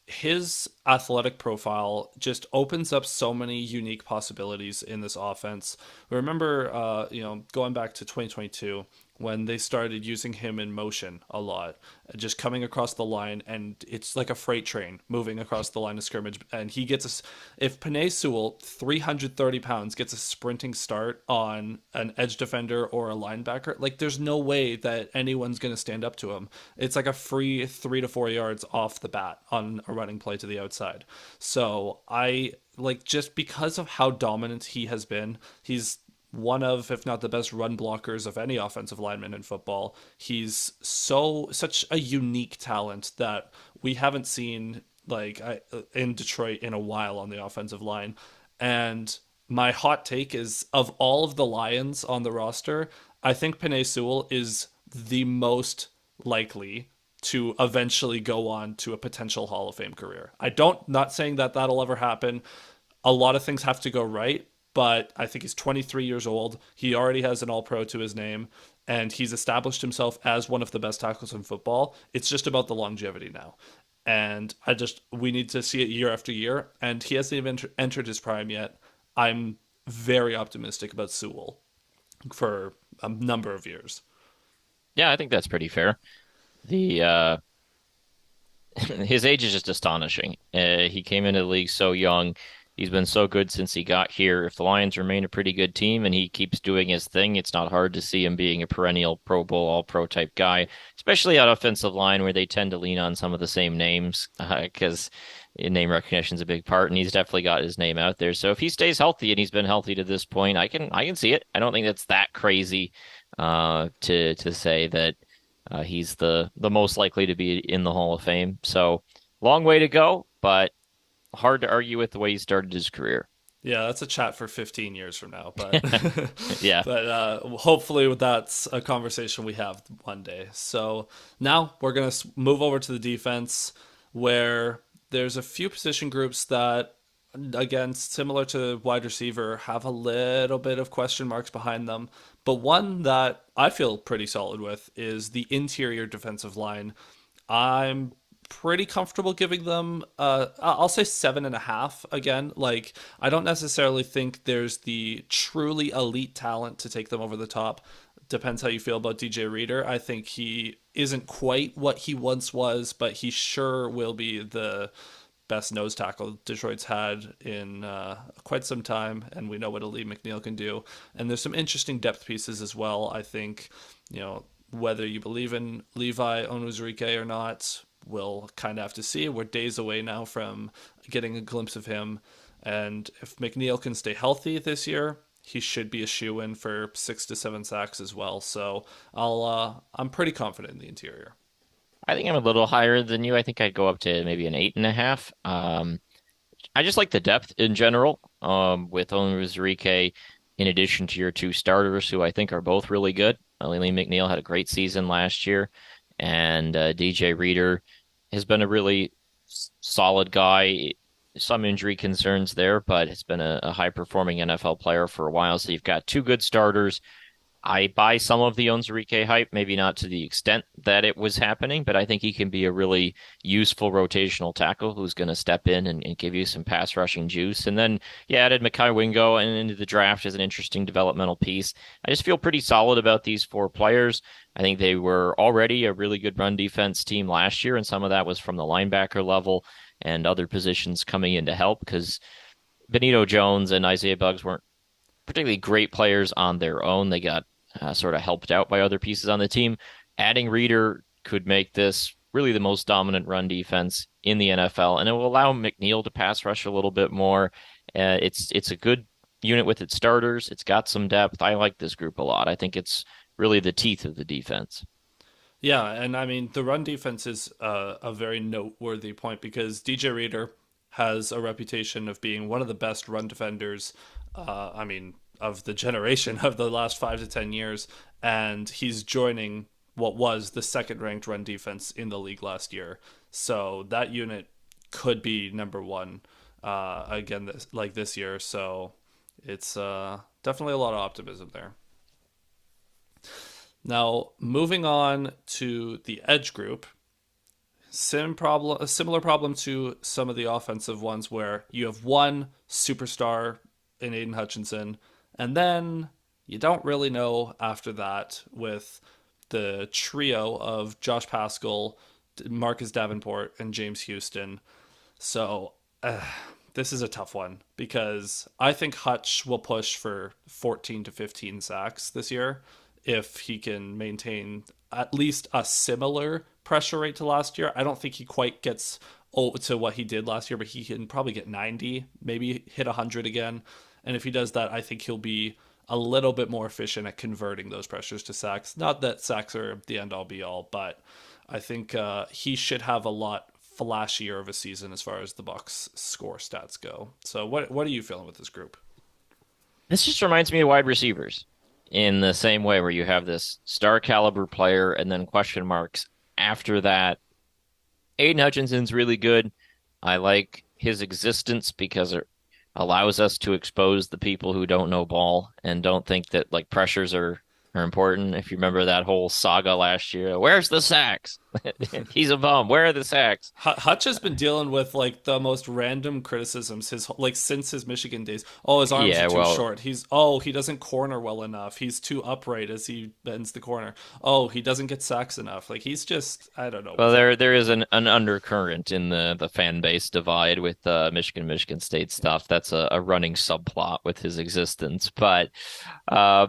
his athletic profile just opens up so many unique possibilities in this offense. Remember, going back to 2022 when they started using him in motion a lot, just coming across the line, and it's like a freight train moving across the line of scrimmage. And he gets a, if Penei Sewell, 330 pounds, gets a sprinting start on an edge defender or a linebacker, like there's no way that anyone's going to stand up to him. It's like a free 3 to 4 yards off the bat on a running play to the outside. So I like just because of how dominant he has been, he's one of, if not the best run blockers of any offensive lineman in football. He's such a unique talent that we haven't seen in Detroit in a while on the offensive line. And my hot take is, of all of the Lions on the roster, I think Penei Sewell is the most likely to eventually go on to a potential Hall of Fame career. Not saying that that'll ever happen. A lot of things have to go right, but I think he's 23 years old. He already has an All Pro to his name, and he's established himself as one of the best tackles in football. It's just about the longevity now. And we need to see it year after year, and he hasn't even entered his prime yet. I'm very optimistic about Sewell for a number of years. Yeah, I think that's pretty fair. The His age is just astonishing. He came into the league so young. He's been so good since he got here. If the Lions remain a pretty good team and he keeps doing his thing, it's not hard to see him being a perennial Pro Bowl, All-Pro type guy, especially on offensive line where they tend to lean on some of the same names because name recognition is a big part, and he's definitely got his name out there. So if he stays healthy, and he's been healthy to this point, I can see it. I don't think that's that crazy to say that he's the most likely to be in the Hall of Fame. So long way to go, but hard to argue with the way he started his career. Yeah, that's a chat for 15 years from now, but Yeah. hopefully that's a conversation we have one day. So now we're going to move over to the defense, where there's a few position groups that, again, similar to wide receiver, have a little bit of question marks behind them. But one that I feel pretty solid with is the interior defensive line. I'm pretty comfortable giving them I'll say 7.5 again. Like, I don't necessarily think there's the truly elite talent to take them over the top. Depends how you feel about DJ Reader. I think he isn't quite what he once was, but he sure will be the best nose tackle Detroit's had in quite some time, and we know what Lee McNeil can do. And there's some interesting depth pieces as well. I think, whether you believe in Levi Onwuzurike or not, we'll kind of have to see. We're days away now from getting a glimpse of him. And if McNeil can stay healthy this year, he should be a shoe-in for 6 to 7 sacks as well. So I'm pretty confident in the interior. I think I'm a little higher than you. I think I'd go up to maybe an 8.5. I just like the depth in general. With Onwuzurike, in addition to your two starters, who I think are both really good. Lee McNeil had a great season last year, and DJ Reader has been a really solid guy. Some injury concerns there, but it's been a high-performing NFL player for a while. So you've got two good starters. I buy some of the Onwuzurike hype, maybe not to the extent that it was happening, but I think he can be a really useful rotational tackle who's going to step in and give you some pass rushing juice. And then you added Mekhi Wingo and into the draft as an interesting developmental piece. I just feel pretty solid about these four players. I think they were already a really good run defense team last year, and some of that was from the linebacker level and other positions coming in to help, because Benito Jones and Isaiah Buggs weren't particularly great players on their own. They got sort of helped out by other pieces on the team. Adding Reader could make this really the most dominant run defense in the NFL, and it will allow McNeil to pass rush a little bit more. It's a good unit with its starters. It's got some depth. I like this group a lot. I think it's really the teeth of the defense. Yeah, and I mean, the run defense is a very noteworthy point, because DJ Reader has a reputation of being one of the best run defenders, of the generation of the last 5 to 10 years. And he's joining what was the second ranked run defense in the league last year. So that unit could be number one again this year. So it's definitely a lot of optimism there. Now, moving on to the edge group, a similar problem to some of the offensive ones, where you have one superstar in Aiden Hutchinson, and then you don't really know after that with the trio of Josh Pascal, Marcus Davenport, and James Houston. So this is a tough one, because I think Hutch will push for 14 to 15 sacks this year if he can maintain at least a similar pressure rate to last year. I don't think he quite gets to what he did last year, but he can probably get 90, maybe hit 100 again. And if he does that, I think he'll be a little bit more efficient at converting those pressures to sacks. Not that sacks are the end all be all, but I think he should have a lot flashier of a season as far as the Bucks score stats go. So what are you feeling with this group? This just reminds me of wide receivers in the same way where you have this star caliber player and then question marks after that. Aiden Hutchinson's really good. I like his existence because it allows us to expose the people who don't know ball and don't think that like pressures are important. If you remember that whole saga last year, where's the sacks? He's a bum. Where are the sacks? Hutch has been dealing with like the most random criticisms since his Michigan days. Oh, his arms are Yeah, too well, short. He doesn't corner well enough. He's too upright as he bends the corner. Oh, he doesn't get sacks enough. Like he's just I don't know well, what's up. there is an undercurrent in the fan base divide with Michigan State stuff. That's a running subplot with his existence. But uh,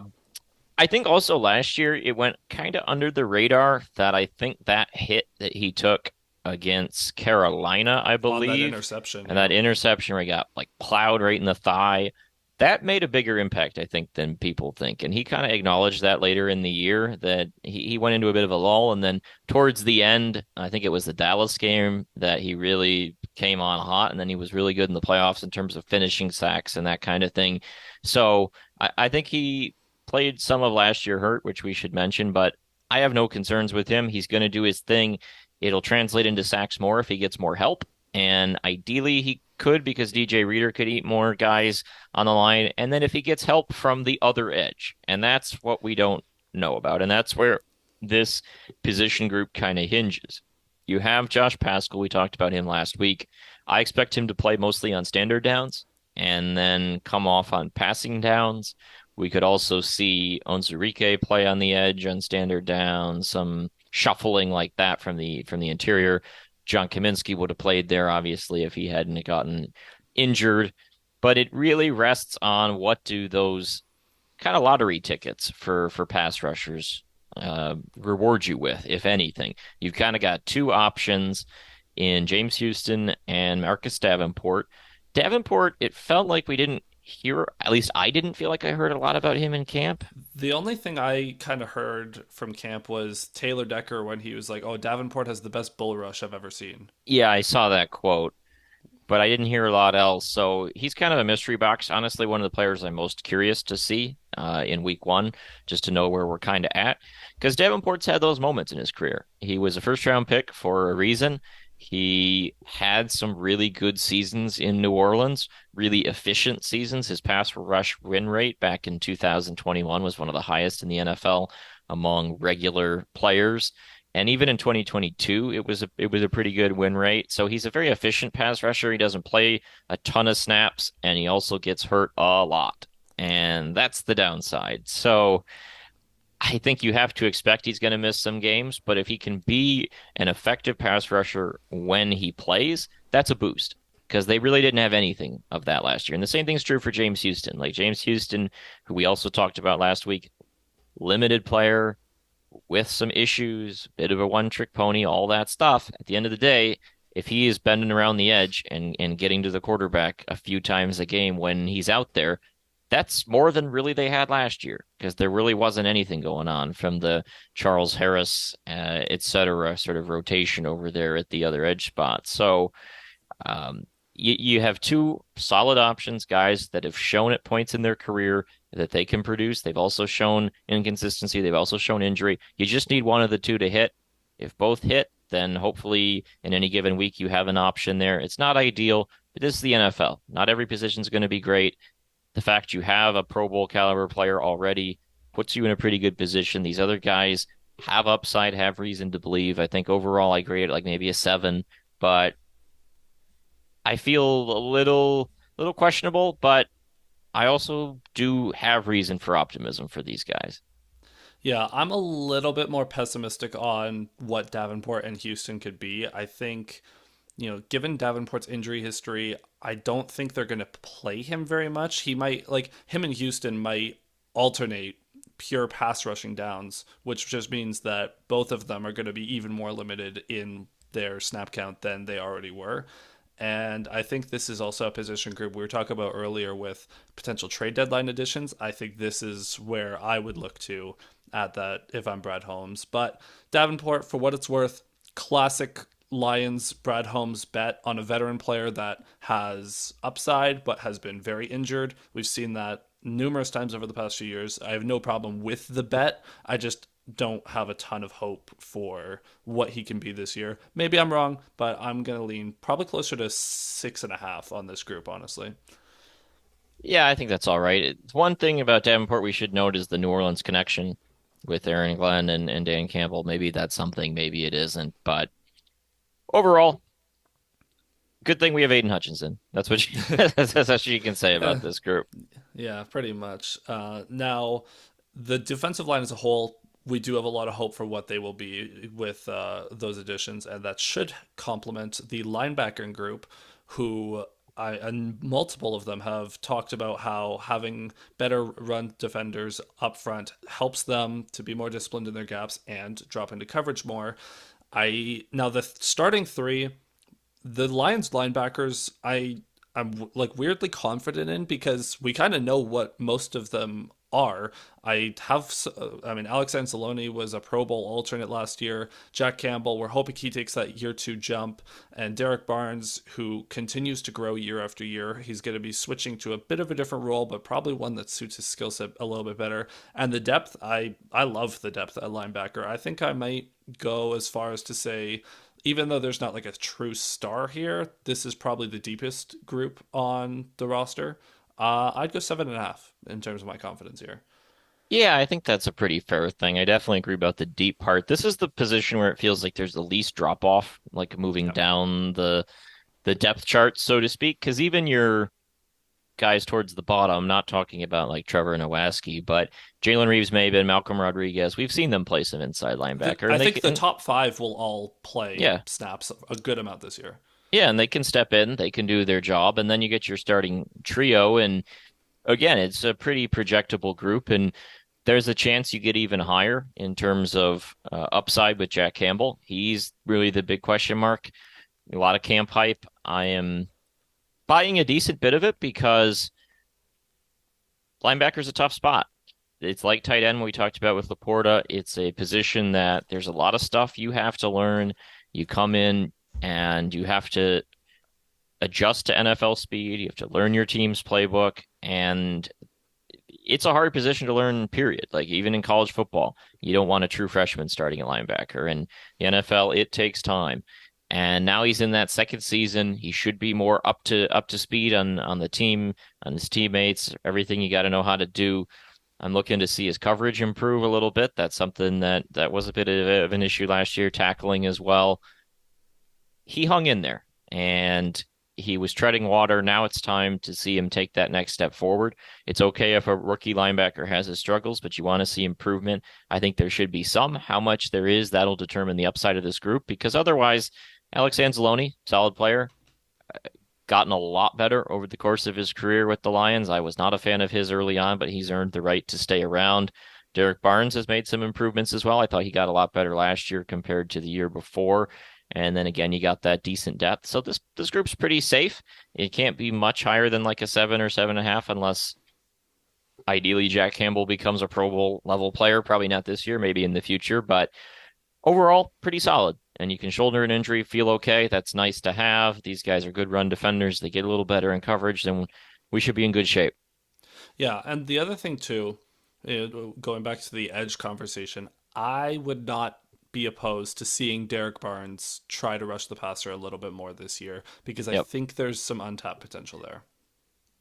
I think also last year it went kind of under the radar that I think that hit that he took against Carolina, I On that believe, interception. and that Yeah. interception where he got like plowed right in the thigh, that made a bigger impact, I think, than people think. And he kind of acknowledged that later in the year that he went into a bit of a lull. And then towards the end, I think it was the Dallas game that he really came on hot. And then he was really good in the playoffs in terms of finishing sacks and that kind of thing. So I think he played some of last year hurt, which we should mention, but I have no concerns with him. He's going to do his thing. It'll translate into sacks more if he gets more help. And ideally, he could because DJ Reader could eat more guys on the line. And then if he gets help from the other edge, and that's what we don't know about. And that's where this position group kind of hinges. You have Josh Pascal. We talked about him last week. I expect him to play mostly on standard downs and then come off on passing downs. We could also see Onzurike play on the edge on standard downs, some shuffling like that from the interior. John Kaminsky would have played there, obviously, if he hadn't gotten injured. But it really rests on what do those kind of lottery tickets for pass rushers reward you with, if anything. You've kind of got two options in James Houston and Marcus Davenport. Davenport, it felt like we didn't hear, at least I didn't feel like I heard a lot about him in camp. The only thing I kind of heard from camp was Taylor Decker when he was like, "Oh, Davenport has the best bull rush I've ever seen." Yeah, I saw that quote, but I didn't hear a lot else. So he's kind of a mystery box. Honestly, one of the players I'm most curious to see in week one, just to know where we're kind of at. Because Davenport's had those moments in his career. He was a first round pick for a reason. He had some really good seasons in New Orleans, really efficient seasons. His pass rush win rate back in 2021 was one of the highest in the NFL among regular players. And even in 2022, it was a pretty good win rate. So he's a very efficient pass rusher. He doesn't play a ton of snaps, and he also gets hurt a lot. And that's the downside. So I think you have to expect he's going to miss some games, but if he can be an effective pass rusher when he plays, that's a boost because they really didn't have anything of that last year. And the same thing's true for James Houston. Like James Houston, who we also talked about last week, limited player with some issues, bit of a one-trick pony, all that stuff. At the end of the day, if he is bending around the edge and getting to the quarterback a few times a game when he's out there, that's more than really they had last year because there really wasn't anything going on from the Charles Harris, et cetera, sort of rotation over there at the other edge spot. So you have two solid options, guys that have shown at points in their career that they can produce. They've also shown inconsistency. They've also shown injury. You just need one of the two to hit. If both hit, then hopefully in any given week you have an option there. It's not ideal, but this is the NFL. Not every position is going to be great. The fact you have a Pro Bowl caliber player already puts you in a pretty good position. These other guys have upside, have reason to believe. I think overall I grade it like maybe a 7, but I feel a little questionable, but I also do have reason for optimism for these guys. Yeah, I'm a little bit more pessimistic on what Davenport and Houston could be. I think, given Davenport's injury history, I don't think they're going to play him very much. He might, like, him and Houston might alternate pure pass rushing downs, which just means that both of them are going to be even more limited in their snap count than they already were. And I think this is also a position group we were talking about earlier with potential trade deadline additions. I think this is where I would look to at that if I'm Brad Holmes. But Davenport, for what it's worth, classic Lions Brad Holmes bet on a veteran player that has upside but has been very injured. We've seen that numerous times over the past few years. I have no problem with the bet. I just don't have a ton of hope for what he can be this year. Maybe I'm wrong, but I'm going to lean probably closer to 6.5 on this group, honestly. Yeah, I think that's all right. One thing about Davenport we should note is the New Orleans connection with Aaron Glenn and Dan Campbell. Maybe that's something, maybe it isn't. But overall, good thing we have Aiden Hutchinson. That's what you can say about this group. Yeah, pretty much. Now, the defensive line as a whole, we do have a lot of hope for what they will be with those additions, and that should complement the linebacker group, who and multiple of them have talked about how having better run defenders up front helps them to be more disciplined in their gaps and drop into coverage more. I now the starting three, the Lions linebackers, I'm like weirdly confident in because we kind of know what most of them are. I mean, Alex Anzalone was a Pro Bowl alternate last year. Jack Campbell, we're hoping he takes that year two jump. And Derek Barnes, who continues to grow year after year, he's going to be switching to a bit of a different role, but probably one that suits his skill set a little bit better. And the depth, I love the depth at linebacker. I think I might go as far as to say, even though there's not like a true star here, this is probably the deepest group on the roster. I'd go 7.5 in terms of my confidence here. Yeah, I think that's a pretty fair thing. I definitely agree about the deep part. This is the position where it feels like there's the least drop off, like moving Yeah. down the depth chart, so to speak. Because even your guys towards the bottom, not talking about like Trevor Nowaski, but Jalen Reeves, maybe Malcolm Rodriguez, we've seen them play some inside linebacker, I and they think the can, top five will all play yeah, snaps a good amount this year. yeah, and they can step in, they can do their job, and then you get your starting trio, and again, it's a pretty projectable group, and there's a chance you get even higher in terms of upside with Jack Campbell. He's really the big question mark. A lot of camp hype. I am buying a decent bit of it because linebacker's a tough spot. It's like tight end we talked about with Laporta. It's a position that there's a lot of stuff you have to learn. You come in and you have to adjust to NFL speed. You have to learn your team's playbook, and it's a hard position to learn, period. Like even in college football, you don't want a true freshman starting a linebacker. And the NFL, it takes time. And now he's in that second season. He should be more up to speed on the team, on his teammates, everything you got to know how to do. I'm looking to see his coverage improve a little bit. That's something that was a bit of an issue last year, tackling as well. He hung in there and he was treading water. Now it's time to see him take that next step forward. It's okay if a rookie linebacker has his struggles, but you want to see improvement. I think there should be some. How much there is, that'll determine the upside of this group because otherwise, Alex Anzalone, solid player, gotten a lot better over the course of his career with the Lions. I was not a fan of his early on, but he's earned the right to stay around. Derek Barnes has made some improvements as well. I thought he got a lot better last year compared to the year before. And then again, you got that decent depth. So this group's pretty safe. It can't be much higher than like a 7 or 7.5 unless ideally Jack Campbell becomes a Pro Bowl level player. Probably not this year, maybe in the future, but overall, pretty solid. And you can shoulder an injury, feel okay. That's nice to have. These guys are good run defenders. They get a little better in coverage, then we should be in good shape. Yeah, and the other thing too, going back to the edge conversation, I would not be opposed to seeing Derek Barnes try to rush the passer a little bit more this year because I Yep. think there's some untapped potential there.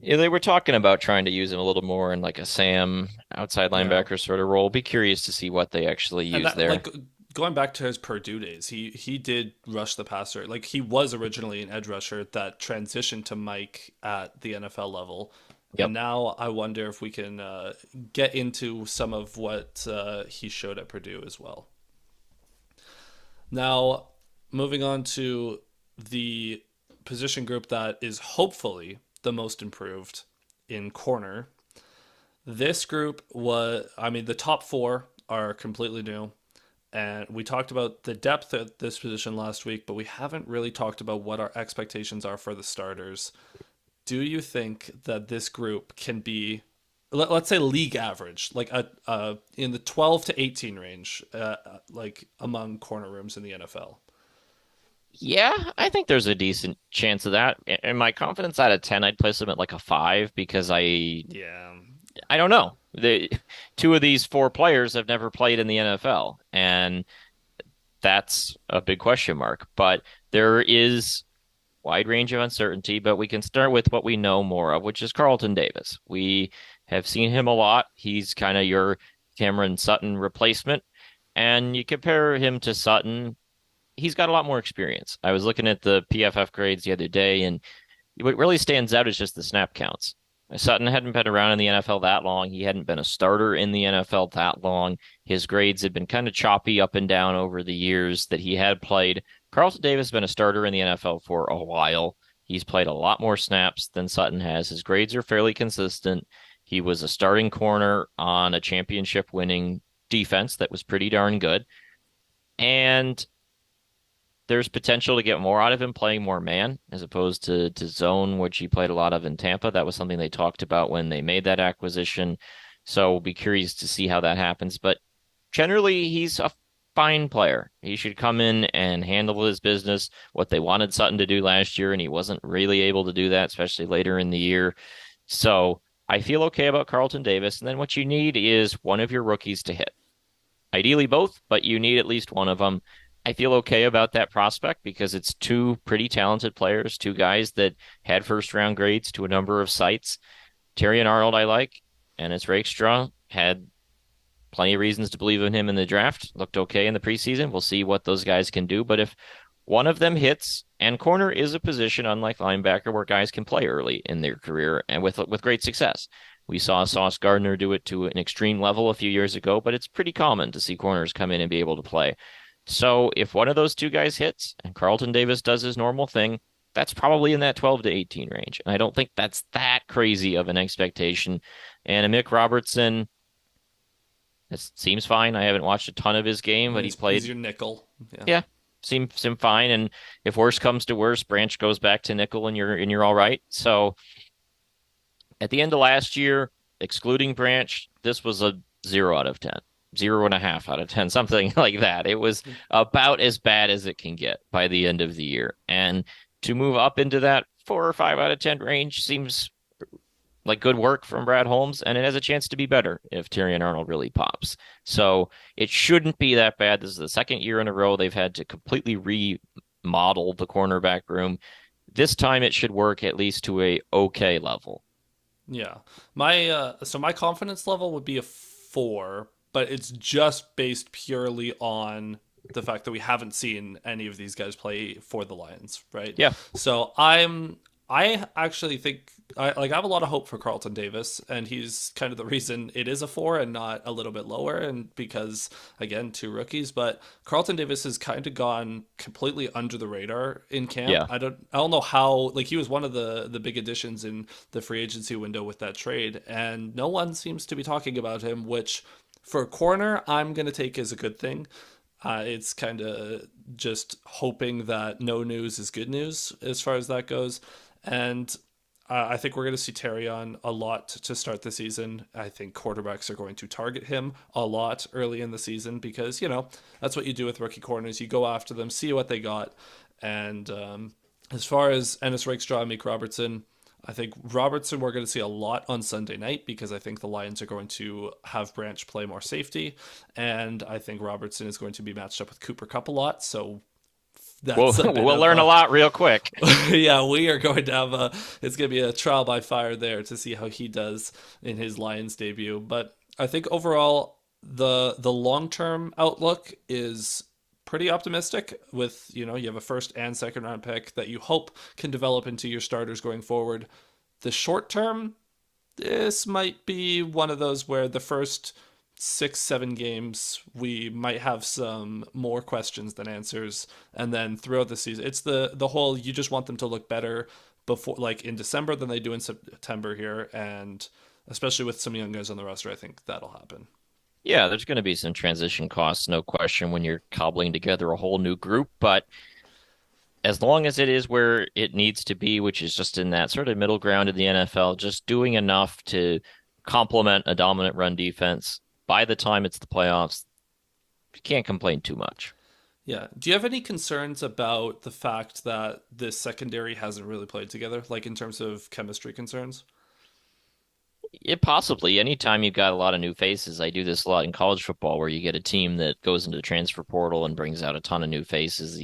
Yeah, they were talking about trying to use him a little more in like a Sam outside Yeah. linebacker sort of role. Be curious to see what they actually And use that there. like going back to his Purdue days, he did rush the passer. Like he was originally an edge rusher that transitioned to Mike at the NFL level. And Yep. now I wonder if we can get into some of what he showed at Purdue as well. Now, moving on to the position group that is hopefully the most improved in corner. This group was, I mean, the top four are completely new. And we talked about the depth at this position last week, but we haven't really talked about what our expectations are for the starters. Do you think that this group can be, let's say, league average, like in the 12 to 18 range, like among corner rooms in the NFL? Yeah, I think there's a decent chance of that. And my confidence out of 10, I'd place them at like a 5 because Yeah. I don't know. Two of these four players have never played in the NFL, and that's a big question mark. But there is wide range of uncertainty, but we can start with what we know more of, which is Carlton Davis. We have seen him a lot. He's kind of your Cameron Sutton replacement. And you compare him to Sutton, he's got a lot more experience. I was looking at the PFF grades the other day, and what really stands out is just the snap counts. Sutton hadn't been around in the NFL that long. He hadn't been a starter in the NFL that long. His grades had been kind of choppy up and down over the years that he had played. Carlton Davis has been a starter in the NFL for a while. He's played a lot more snaps than Sutton has. His grades are fairly consistent. He was a starting corner on a championship winning defense that was pretty darn good. And there's potential to get more out of him playing more man as opposed to zone, which he played a lot of in Tampa. That was something they talked about when they made that acquisition. So we'll be curious to see how that happens. But generally, he's a fine player. He should come in and handle his business, what they wanted Sutton to do last year, and he wasn't really able to do that, especially later in the year. So I feel okay about Carlton Davis. And then what you need is one of your rookies to hit. Ideally both, but you need at least one of them. I feel okay about that prospect because it's two pretty talented players, two guys that had first round grades to a number of sites. Terry and Arnold I like, and it's Rakestraw had plenty of reasons to believe in him in the draft. Looked okay in the preseason. We'll see what those guys can do. But if one of them hits, and corner is a position, unlike linebacker, where guys can play early in their career and with great success. We saw Sauce Gardner do it to an extreme level a few years ago, but it's pretty common to see corners come in and be able to play. So if one of those two guys hits and Carlton Davis does his normal thing, that's probably in that 12 to 18 range. And I don't think that's that crazy of an expectation. And Mick Robertson, it seems fine. I haven't watched a ton of his game, but he's played. He's your nickel. Yeah, seems fine. And if worse comes to worse, Branch goes back to nickel, and you're all right. So at the end of last year, excluding Branch, this was a 0 out of 10, 0.5 out of 10, something like that. It was about as bad as it can get by the end of the year. And to move up into that 4 or 5 out of 10 range seems like good work from Brad Holmes, and it has a chance to be better if Tyrion Arnold really pops. So it shouldn't be that bad. This is the second year in a row they've had to completely remodel the cornerback room. This time it should work at least to a okay level. Yeah. My confidence level would be a 4, but it's just based purely on the fact that we haven't seen any of these guys play for the Lions, right? Yeah. So I actually think I have a lot of hope for Carlton Davis, and he's kind of the reason it is a 4 and not a little bit lower, and because again, two rookies. But Carlton Davis has kind of gone completely under the radar in camp. Yeah. I don't know how, like, he was one of the big additions in the free agency window with that trade, and no one seems to be talking about him, which for a corner I'm gonna take as a good thing. It's kind of just hoping that no news is good news as far as that goes. And I think we're going to see Terry on a lot to start the season. I think quarterbacks are going to target him a lot early in the season because, that's what you do with rookie corners. You go after them, see what they got. And as far as Ennis Rakestraw and Meek Robertson, I think Robertson we're going to see a lot on Sunday night because I think the Lions are going to have Branch play more safety. And I think Robertson is going to be matched up with Cooper Kupp a lot. So we'll learn a lot real quick. Yeah, we are going to have it's going to be a trial by fire there to see how he does in his Lions debut. But I think overall the long-term outlook is pretty optimistic with, you have a first and second round pick that you hope can develop into your starters going forward. The short term, this might be one of those where the first 6-7 games we might have some more questions than answers, and then throughout the season it's the whole, you just want them to look better before, like in December, than they do in September here, and especially with some young guys on the roster I think that'll happen. Yeah, there's going to be some transition costs, no question, when you're cobbling together a whole new group. But as long as it is where it needs to be, which is just in that sort of middle ground of the NFL, just doing enough to complement a dominant run defense by the time it's the playoffs, you can't complain too much. Yeah. Do you have any concerns about the fact that this secondary hasn't really played together, like in terms of chemistry concerns? It possibly, anytime you've got a lot of new faces, I do this a lot in college football where you get a team that goes into the transfer portal and brings out a ton of new faces.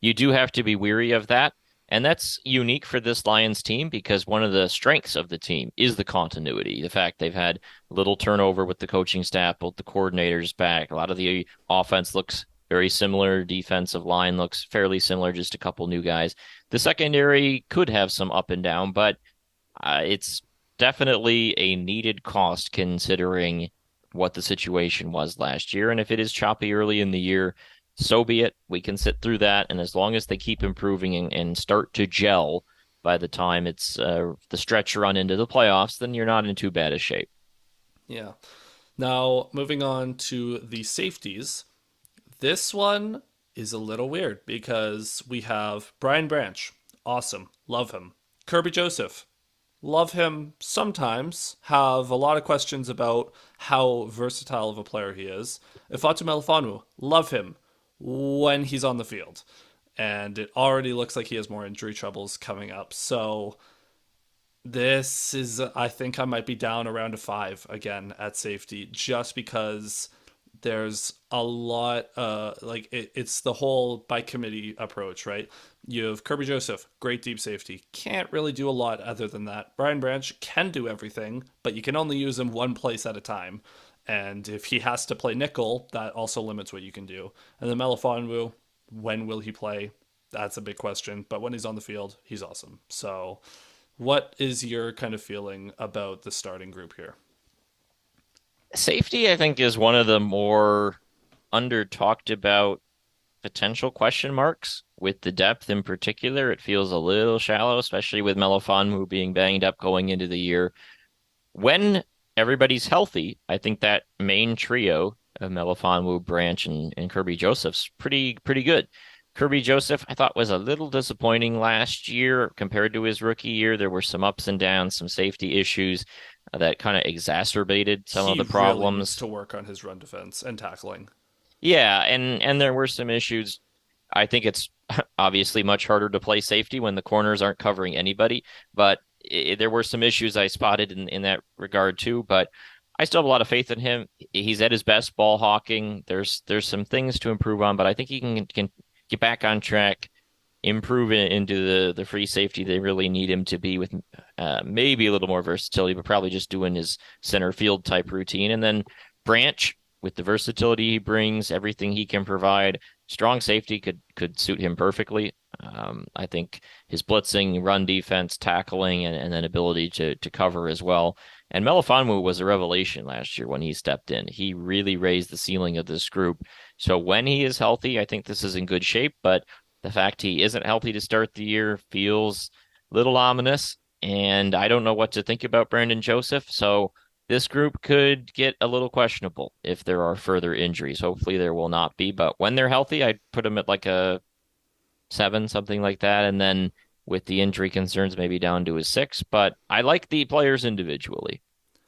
You do have to be weary of that. And that's unique for this Lions team because one of the strengths of the team is the continuity. The fact they've had little turnover with the coaching staff, both the coordinators back. A lot of the offense looks very similar. Defensive line looks fairly similar, just a couple new guys. The secondary could have some up and down, but it's definitely a needed cost considering what the situation was last year. And if it is choppy early in the year, so be it. We can sit through that. And as long as they keep improving and start to gel by the time it's the stretch run into the playoffs, then you're not in too bad a shape. Yeah. Now, moving on to the safeties. This one is a little weird because we have Brian Branch. Awesome. Love him. Kirby Joseph. Love him sometimes. Have a lot of questions about how versatile of a player he is. Ifatu Melifonwu. Love him when he's on the field. And it already looks like he has more injury troubles coming up. So this is, I think I might be down around a five again at safety just because there's a lot, it's the whole by committee approach, right? You have Kirby Joseph, great deep safety. Can't really do a lot other than that. Brian Branch can do everything, but you can only use him one place at a time. And if he has to play nickel, that also limits what you can do. And then Melifonwu, when will he play? That's a big question. But when he's on the field, he's awesome. So what is your kind of feeling about the starting group here? Safety, I think, is one of the more under talked about potential question marks with the depth in particular. It feels a little shallow, especially with Melifonwu being banged up going into the year. When everybody's healthy, I think that main trio of Melifonwu, Branch, and Kirby Joseph's pretty good. Kirby Joseph, I thought was a little disappointing last year compared to his rookie year. There were some ups and downs, some safety issues that kind of exacerbated some of He the really needs problems. to work on his run defense and tackling. Yeah, and there were some issues. I think it's obviously much harder to play safety when the corners aren't covering anybody, but there were some issues I spotted in that regard too. But I still have a lot of faith in him. He's at his best ball hawking. There's some things to improve on, but I think he can get back on track, improve into the free safety they really need him to be with maybe a little more versatility, but probably just doing his center field type routine. And then Branch, with the versatility he brings, everything he can provide, strong safety could suit him perfectly. I think his blitzing, run defense, tackling, and then ability to cover as well. And Melifonwu was a revelation last year when he stepped in. He really raised the ceiling of this group. So when he is healthy, I think this is in good shape. But the fact he isn't healthy to start the year feels a little ominous. And I don't know what to think about Brandon Joseph. So this group could get a little questionable if there are further injuries. Hopefully there will not be. But when they're healthy, I'd put them at like a seven, something like that. And then with the injury concerns, maybe down to a six. But I like the players individually.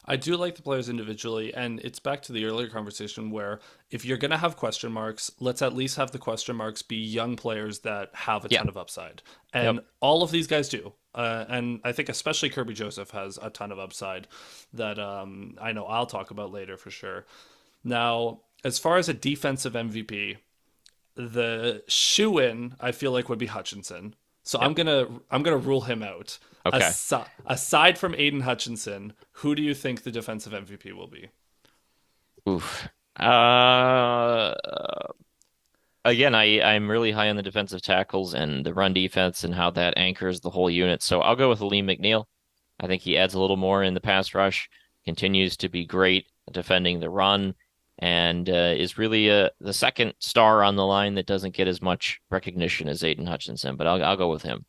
I do like the players individually, and it's back to the earlier conversation where if you're going to have question marks, let's at least have the question marks be young players that have a Yeah. ton of upside. Yep. And all of these guys do. And I think especially Kirby Joseph has a ton of upside that I know I'll talk about later for sure. Now, as far as a defensive MVP, the shoe in I feel like would be Hutchinson. So Yep. I'm gonna rule him out. Okay. Aside from Aiden Hutchinson, who do you think the defensive MVP will be? Oof. Uh, Again, I'm really high on the defensive tackles and the run defense and how that anchors the whole unit. So I'll go with Lee McNeil. I think he adds a little more in the pass rush, continues to be great defending the run, and is really the second star on the line that doesn't get as much recognition as Aiden Hutchinson. But I'll go with him.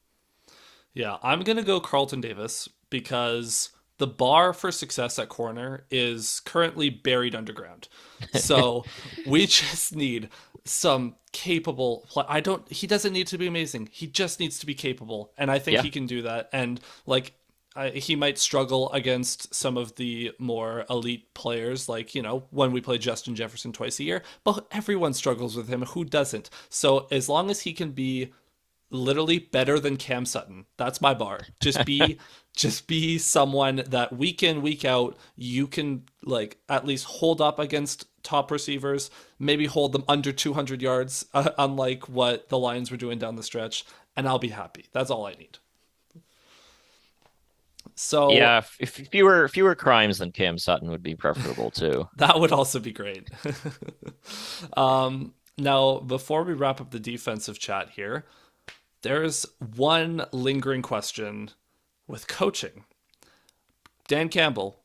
Yeah, I'm gonna go Carlton Davis because the bar for success at corner is currently buried underground. So we just need some capable I don't he doesn't need to be amazing. He just needs to be capable. And I think Yeah. he can do that. And like he might struggle against some of the more elite players, like, when we play Justin Jefferson twice a year, but everyone struggles with him. Who doesn't? So as long as he can be literally better than Cam Sutton. That's my bar. Just be someone that week in, week out, you can like at least hold up against top receivers, maybe hold them under 200 yards, unlike what the Lions were doing down the stretch, and I'll be happy. That's all I need. So Yeah, if fewer crimes than Cam Sutton would be preferable too. that would also be great. Now, before we wrap up the defensive chat here, there's one lingering question with coaching. Dan Campbell,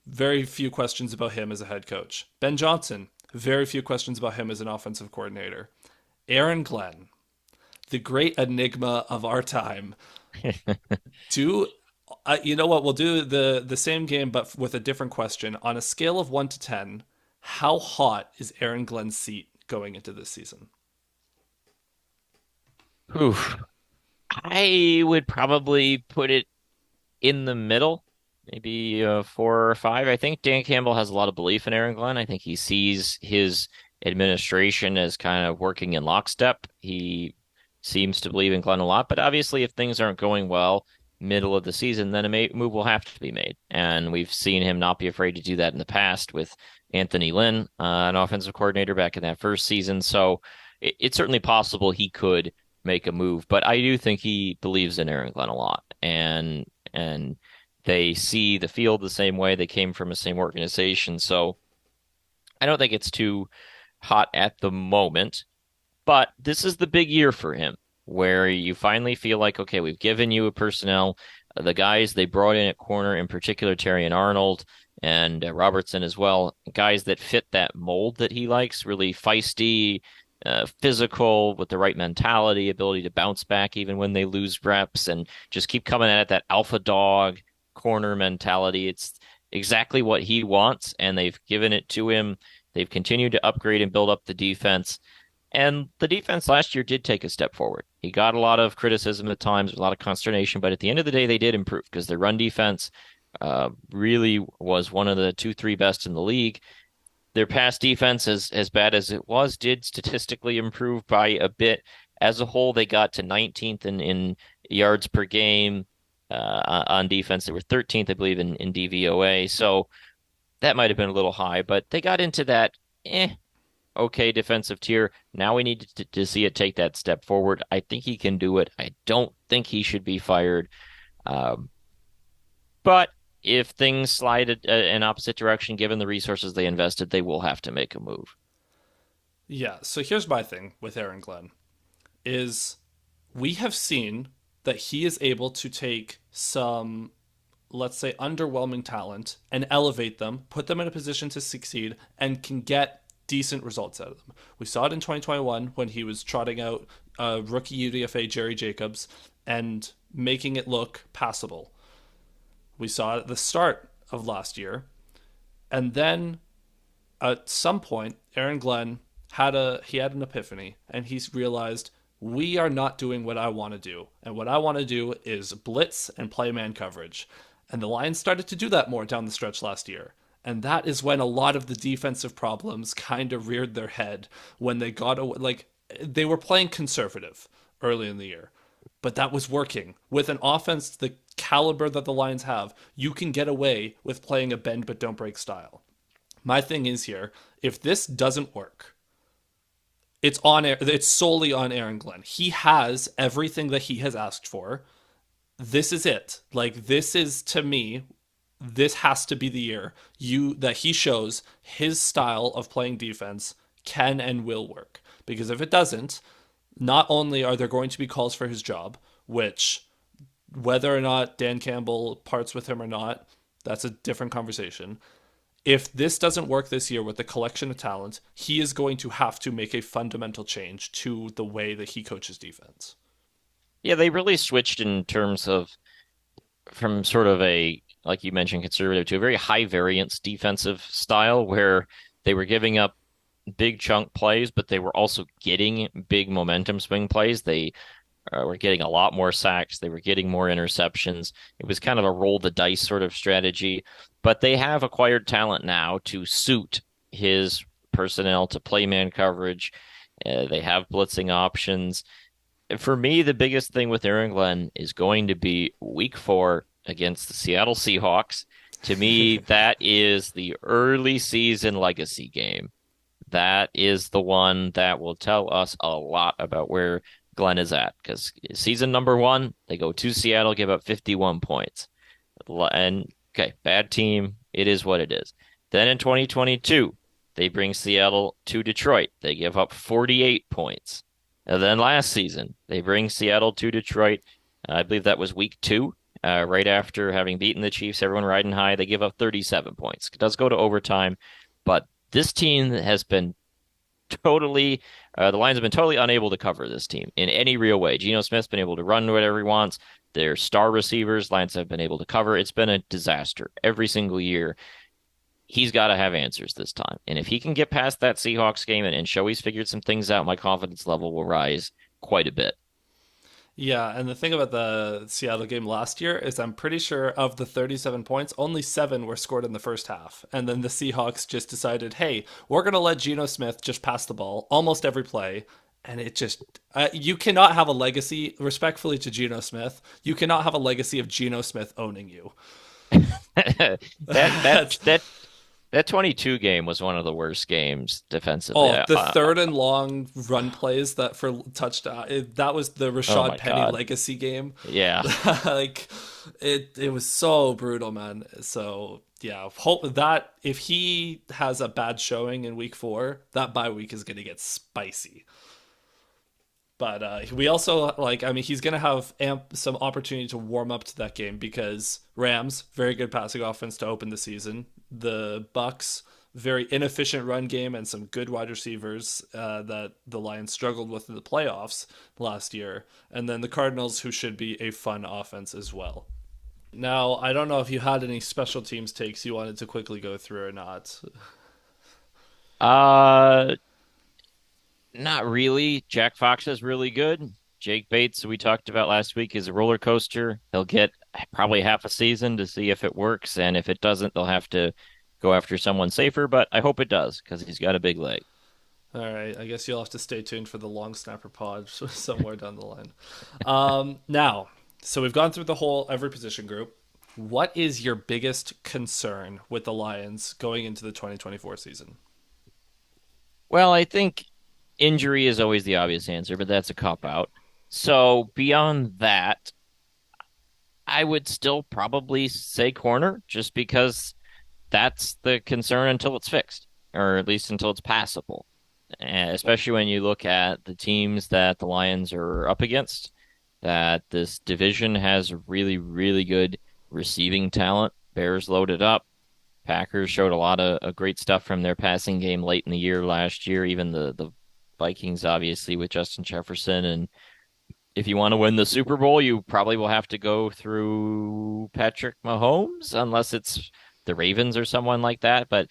very few questions about him as a head coach. Ben Johnson, very few questions about him as an offensive coordinator. Aaron Glenn, the great enigma of our time. Do you know what? We'll do the same game, but with a different question. On a scale of 1 to 10, how hot is Aaron Glenn's seat going into this season? Oof. I would probably put it in the middle, maybe 4 or 5. I think Dan Campbell has a lot of belief in Aaron Glenn. I think he sees his administration as kind of working in lockstep. He seems to believe in Glenn a lot, but obviously, if things aren't going well middle of the season, then move will have to be made. And we've seen him not be afraid to do that in the past with Anthony Lynn, an offensive coordinator back in that first season. So it's certainly possible he could make a move, but I do think he believes in Aaron Glenn a lot, and they see the field the same way. They came from the same organization, so I don't think it's too hot at the moment. But this is the big year for him, where you finally feel like, okay, we've given you a personnel. The guys they brought in at corner, in particular, Terry and Arnold and Robertson as well, guys that fit that mold that he likes, really feisty, physical, with the right mentality, ability to bounce back even when they lose reps, and just keep coming at it, that alpha dog corner mentality. It's exactly what he wants, and they've given it to him. They've continued to upgrade and build up the defense. And the defense last year did take a step forward. He got a lot of criticism at times, a lot of consternation, but at the end of the day, they did improve because their run defense really was one of the 2, 3 best in the league. Their pass defense, as bad as it was, did statistically improve by a bit. As a whole, they got to 19th in yards per game on defense. They were 13th, I believe, in DVOA. So that might have been a little high, but they got into that okay defensive tier. Now we need to see it take that step forward. I think he can do it. I don't think he should be fired. Um, but if things slide an opposite direction, given the resources they invested, they will have to make a move. Yeah, so here's my thing with Aaron Glenn is we have seen that he is able to take some, let's say, underwhelming talent and elevate them, put them in a position to succeed, and can get decent results out of them. We saw it in 2021 when he was trotting out rookie UDFA Jerry Jacobs and making it look passable. We saw it at the start of last year. And then at some point, Aaron Glenn had an epiphany, and he's realized we are not doing what I want to do. And what I want to do is blitz and play man coverage. And the Lions started to do that more down the stretch last year. And that is when a lot of the defensive problems kind of reared their head when they got like they were playing conservative early in the year. But that was working. With an offense the caliber that the Lions have, you can get away with playing a bend but don't break style. My thing is here, if this doesn't work, it's solely on Aaron Glenn. He has everything that he has asked for. This is it. Like, this is, to me, this has to be the year that he shows his style of playing defense can and will work. Because if it doesn't, not only are there going to be calls for his job, which whether or not Dan Campbell parts with him or not, that's a different conversation. If this doesn't work this year with the collection of talent, he is going to have to make a fundamental change to the way that he coaches defense. Yeah, they really switched in terms of from sort of a like you mentioned, conservative to a very high variance defensive style where they were giving up big chunk plays, but they were also getting big momentum swing plays. They were getting a lot more sacks. They were getting more interceptions. It was kind of a roll the dice sort of strategy, but they have acquired talent now to suit his personnel to play man coverage. They have blitzing options. For me, the biggest thing with Aaron Glenn is going to be week 4 against the Seattle Seahawks. To me, that is the early season legacy game. That is the one that will tell us a lot about where Glenn is at. Because season number 1, they go to Seattle, give up 51 points. And okay, bad team. It is what it is. Then in 2022, they bring Seattle to Detroit. They give up 48 points. And then last season, they bring Seattle to Detroit. I believe that was week 2, right after having beaten the Chiefs, everyone riding high. They give up 37 points. It does go to overtime, but this team has been the Lions have been totally unable to cover this team in any real way. Geno Smith's been able to run whatever he wants. Their star receivers, Lions have been able to cover. It's been a disaster every single year. He's got to have answers this time. And if he can get past that Seahawks game and show he's figured some things out, my confidence level will rise quite a bit. Yeah, and the thing about the Seattle game last year is I'm pretty sure of the 37 points, only 7 were scored in the first half. And then the Seahawks just decided, hey, we're going to let Geno Smith just pass the ball almost every play. And it just, you cannot have a legacy, respectfully to Geno Smith, you cannot have a legacy of Geno Smith owning you. that that that that 22 game was one of the worst games defensively. Oh, the third and long run plays that for touchdown. That was the Oh Rashad my Penny God. legacy game. Yeah. Like it was so brutal, man. So yeah, hope that if he has a bad showing in week 4, that bye week is going to get spicy. But we also like, I mean, he's going to have some opportunity to warm up to that game because Rams, very good passing offense to open the season. The Bucks, very inefficient run game and some good wide receivers that the Lions struggled with in the playoffs last year. And then the Cardinals, who should be a fun offense as well. Now, I don't know if you had any special teams takes you wanted to quickly go through or not. Uh, Not really. Jack Fox is really good. Jake Bates, who we talked about last week, is a roller coaster. He'll get probably half a season to see if it works, and if it doesn't, they'll have to go after someone safer, but I hope it does because he's got a big leg. All right, I guess you'll have to stay tuned for the long snapper pod somewhere down the line. Now, so we've gone through the whole every position group. What is your biggest concern with the Lions going into the 2024 season? Well, I think injury is always the obvious answer, but that's a cop out. So beyond that, I would still probably say corner just because that's the concern until it's fixed, or at least until it's passable. And especially when you look at the teams that the Lions are up against, that this division has really, really good receiving talent. Bears loaded up. Packers showed a lot of great stuff from their passing game late in the year last year. Even the Vikings, obviously, with Justin Jefferson. And if you want to win the Super Bowl, you probably will have to go through Patrick Mahomes, unless it's the Ravens or someone like that. But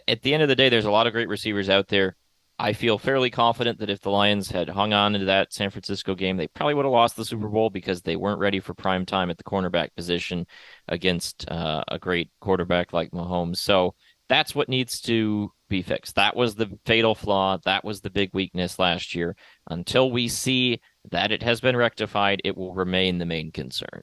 at the end of the day, there's a lot of great receivers out there. I feel fairly confident that if the Lions had hung on into that San Francisco game, they probably would have lost the Super Bowl because they weren't ready for prime time at the cornerback position against a great quarterback like Mahomes. So that's what needs to be fixed. That was the fatal flaw. That was the big weakness last year. Until we see that it has been rectified, it will remain the main concern.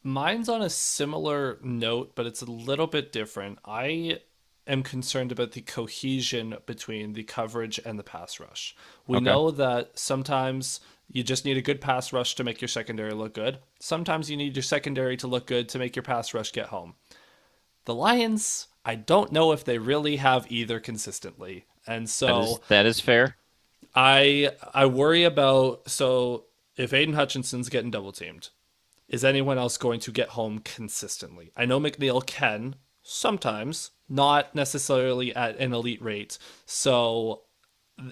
Mine's on a similar note, but it's a little bit different. I am concerned about the cohesion between the coverage and the pass rush. We Okay. know that sometimes you just need a good pass rush to make your secondary look good. Sometimes you need your secondary to look good to make your pass rush get home. The Lions, I don't know if they really have either consistently. And That is so that is fair. I worry about, so if Aiden Hutchinson's getting double teamed, is anyone else going to get home consistently? I know McNeil can sometimes, not necessarily at an elite rate. So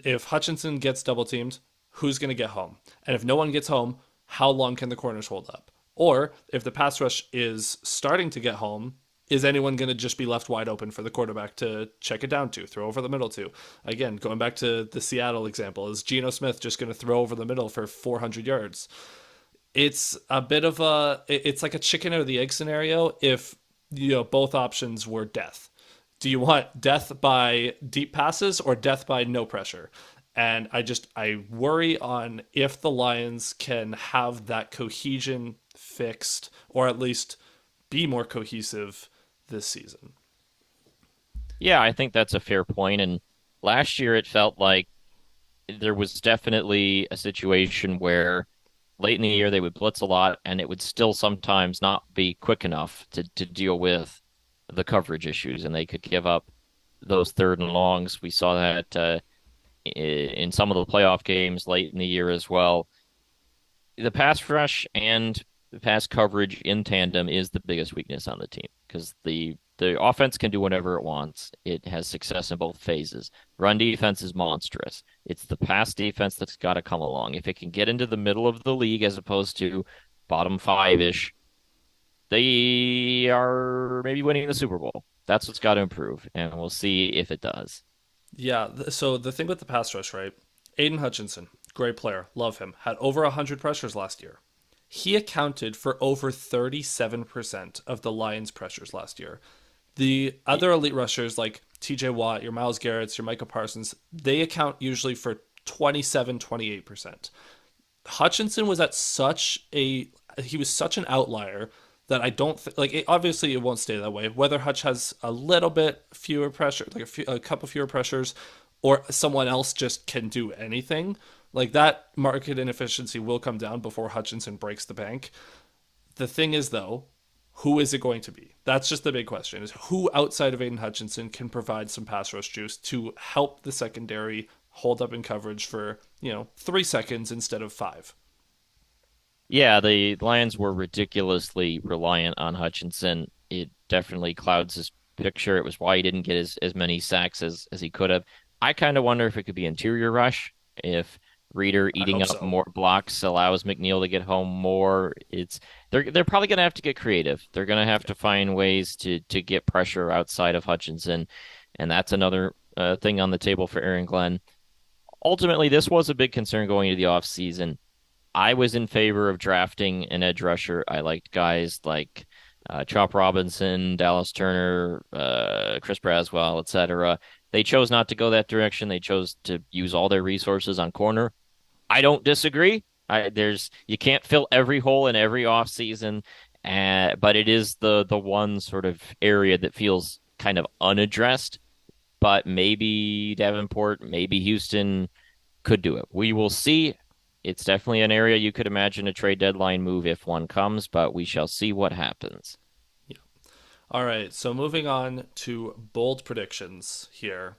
if Hutchinson gets double teamed, who's going to get home? And if no one gets home, how long can the corners hold up? Or if the pass rush is starting to get home, is anyone going to just be left wide open for the quarterback to check it down to, throw over the middle to? Again, going back to the Seattle example, is Geno Smith just going to throw over the middle for 400 yards? It's a bit of it's like a chicken or the egg scenario if both options were death. Do you want death by deep passes or death by no pressure? And I worry on if the Lions can have that cohesion fixed, or at least be more cohesive this season. Yeah, I think that's a fair point. And last year it felt like there was definitely a situation where late in the year they would blitz a lot and it would still sometimes not be quick enough to deal with the coverage issues and they could give up those third and longs. We saw that in some of the playoff games late in the year as well. The pass rush and the pass coverage in tandem is the biggest weakness on the team because the offense can do whatever it wants. It has success in both phases. Run defense is monstrous. It's the pass defense that's got to come along. If it can get into the middle of the league as opposed to bottom five-ish, they are maybe winning the Super Bowl. That's what's got to improve, and we'll see if it does. Yeah. So the thing with the pass rush, right? Aiden Hutchinson, great player, love him. Had over 100 pressures last year. He accounted for over 37% of the Lions' pressures last year. The other elite rushers like TJ Watt, your Myles Garrett's, your Micah Parsons, they account usually for 27, 28%. Hutchinson was at he was such an outlier that I don't like obviously it won't stay that way. Whether Hutch has a little bit fewer pressure, like a couple fewer pressures, or someone else just can do anything, like that market inefficiency will come down before Hutchinson breaks the bank. The thing is, though, who is it going to be? That's just the big question: is who outside of Aiden Hutchinson can provide some pass rush juice to help the secondary hold up in coverage for 3 seconds instead of five. Yeah, the Lions were ridiculously reliant on Hutchinson. It definitely clouds his picture. It was why he didn't get as many sacks as he could have. I kind of wonder if it could be interior rush, if Reader I eating hope up so. more blocks allows McNeil to get home more. They're probably gonna have to get creative. They're gonna have to find ways to get pressure outside of Hutchinson, and that's another thing on the table for Aaron Glenn. Ultimately, this was a big concern going into the offseason. I was in favor of drafting an edge rusher. I liked guys like Chop Robinson, Dallas Turner, Chris Braswell, etc. They chose not to go that direction. They chose to use all their resources on corner. I don't disagree. You can't fill every hole in every offseason, but it is the one sort of area that feels kind of unaddressed. But maybe Davenport, maybe Houston could do it. We will see. It's definitely an area you could imagine a trade deadline move if one comes, but we shall see what happens. Yeah. All right. So moving on to bold predictions here.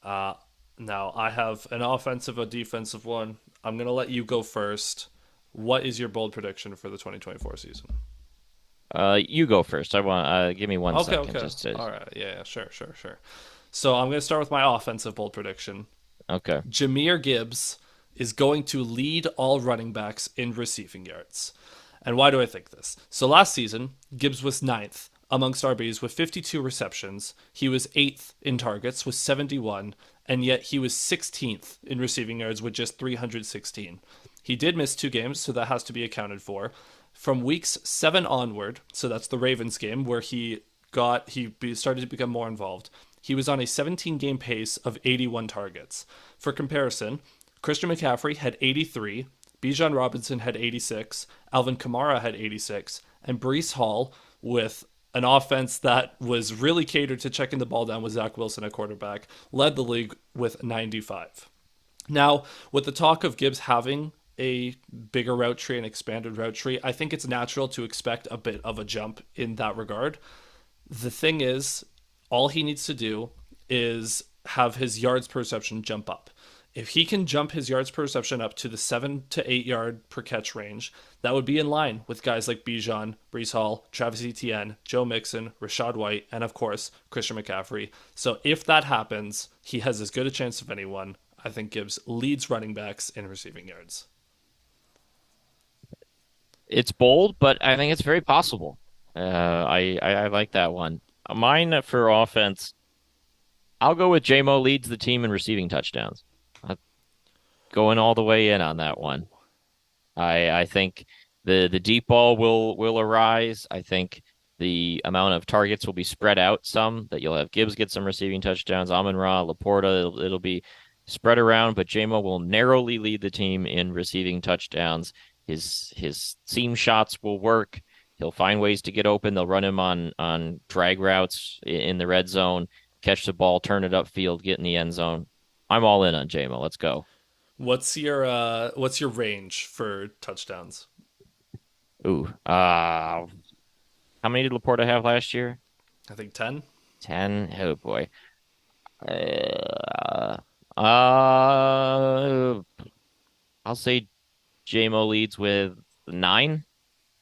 Uh, Now I have an offensive, a defensive one. I'm gonna let you go first. What is your bold prediction for the 2024 season? You go first. I want give me one Okay, second okay. just to All right. Yeah, sure, sure, sure. So I'm gonna start with my offensive bold prediction. okay. Jahmyr Gibbs is going to lead all running backs in receiving yards. And why do I think this? So last season, Gibbs was ninth amongst RBs with 52 receptions. He was eighth in targets with 71, and yet he was 16th in receiving yards with just 316. He did miss 2 games, so that has to be accounted for. From weeks 7 onward, so that's the Ravens game where he started to become more involved. He was on a 17-game pace of 81 targets. For comparison, Christian McCaffrey had 83, Bijan Robinson had 86, Alvin Kamara had 86, and Breece Hall, with an offense that was really catered to checking the ball down with Zach Wilson at quarterback, led the league with 95. Now, with the talk of Gibbs having a bigger route tree and expanded route tree, I think it's natural to expect a bit of a jump in that regard. The thing is, all he needs to do is have his yards per reception jump up. If he can jump his yards per reception up to the 7 to 8 yard per catch range, that would be in line with guys like Bijan, Breece Hall, Travis Etienne, Joe Mixon, Rashad White, and of course, Christian McCaffrey. So if that happens, he has as good a chance of anyone. I think Gibbs leads running backs in receiving yards. It's bold, but I think it's very possible. I like that one. Mine for offense, I'll go with JMO leads the team in receiving touchdowns. I'm going all the way in on that one. I think the deep ball will arise. I think the amount of targets will be spread out some, that you'll have Gibbs get some receiving touchdowns, Amon-Ra, Laporta, it'll be spread around, but JMO will narrowly lead the team in receiving touchdowns. His seam shots will work. He'll find ways to get open. They'll run him on drag routes in the red zone, catch the ball, turn it upfield, get in the end zone. I'm all in on JMO. Let's go. What's your range for touchdowns? Ooh, how many did Laporta have last year? I think 10. 10. Oh boy. Uh, uh, I'll say JMO leads with 9.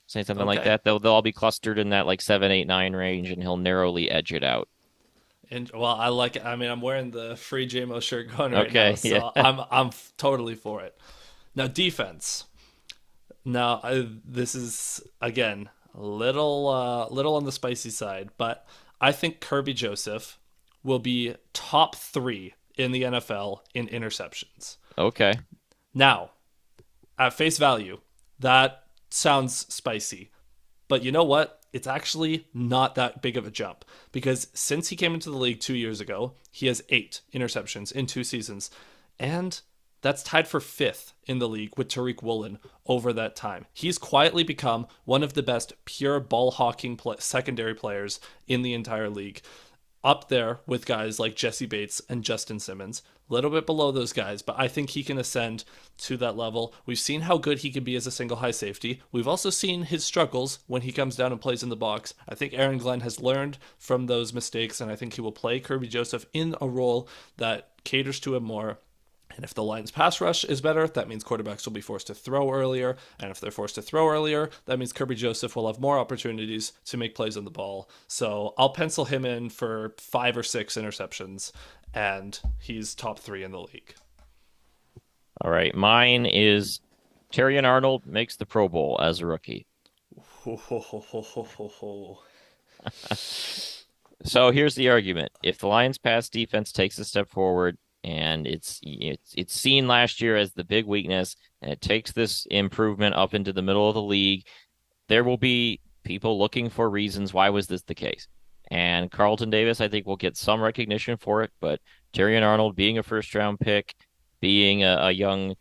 Say something like Okay. that. They'll all be clustered in that like 7, 8, 9 range, and he'll narrowly edge it out. And well, I like it. I mean, I'm wearing the free JMO shirt going right now, Okay, yeah. so I'm totally for it. Now defense. Now this is again a little on the spicy side, but I think Kirby Joseph will be top 3 in the NFL in interceptions. Okay. Now, at face value, that sounds spicy. But you know what? It's actually not that big of a jump because since he came into the league 2 years ago, he has 8 interceptions in 2 seasons. And that's tied for fifth in the league with Tariq Woolen over that time. He's quietly become one of the best pure ball hawking secondary players in the entire league, up there with guys like Jesse Bates and Justin Simmons. A little bit below those guys, but I think he can ascend to that level. We've seen how good he can be as a single high safety. We've also seen his struggles when he comes down and plays in the box. I think Aaron Glenn has learned from those mistakes, and I think he will play Kirby Joseph in a role that caters to him more. And if the Lions' pass rush is better, that means quarterbacks will be forced to throw earlier. And if they're forced to throw earlier, that means Kirby Joseph will have more opportunities to make plays on the ball. So I'll pencil him in for 5 or 6 interceptions, and he's top 3 in the league. All right. Mine is Terrion Arnold makes the Pro Bowl as a rookie. Ho, ho, ho, ho, ho, ho, ho. So here's the argument. If the Lions pass defense takes a step forward, and it's seen last year as the big weakness, and it takes this improvement up into the middle of the league, there will be people looking for reasons why was this the case. And Carlton Davis, I think, will get some recognition for it, but Terrion Arnold being a first round pick, being a young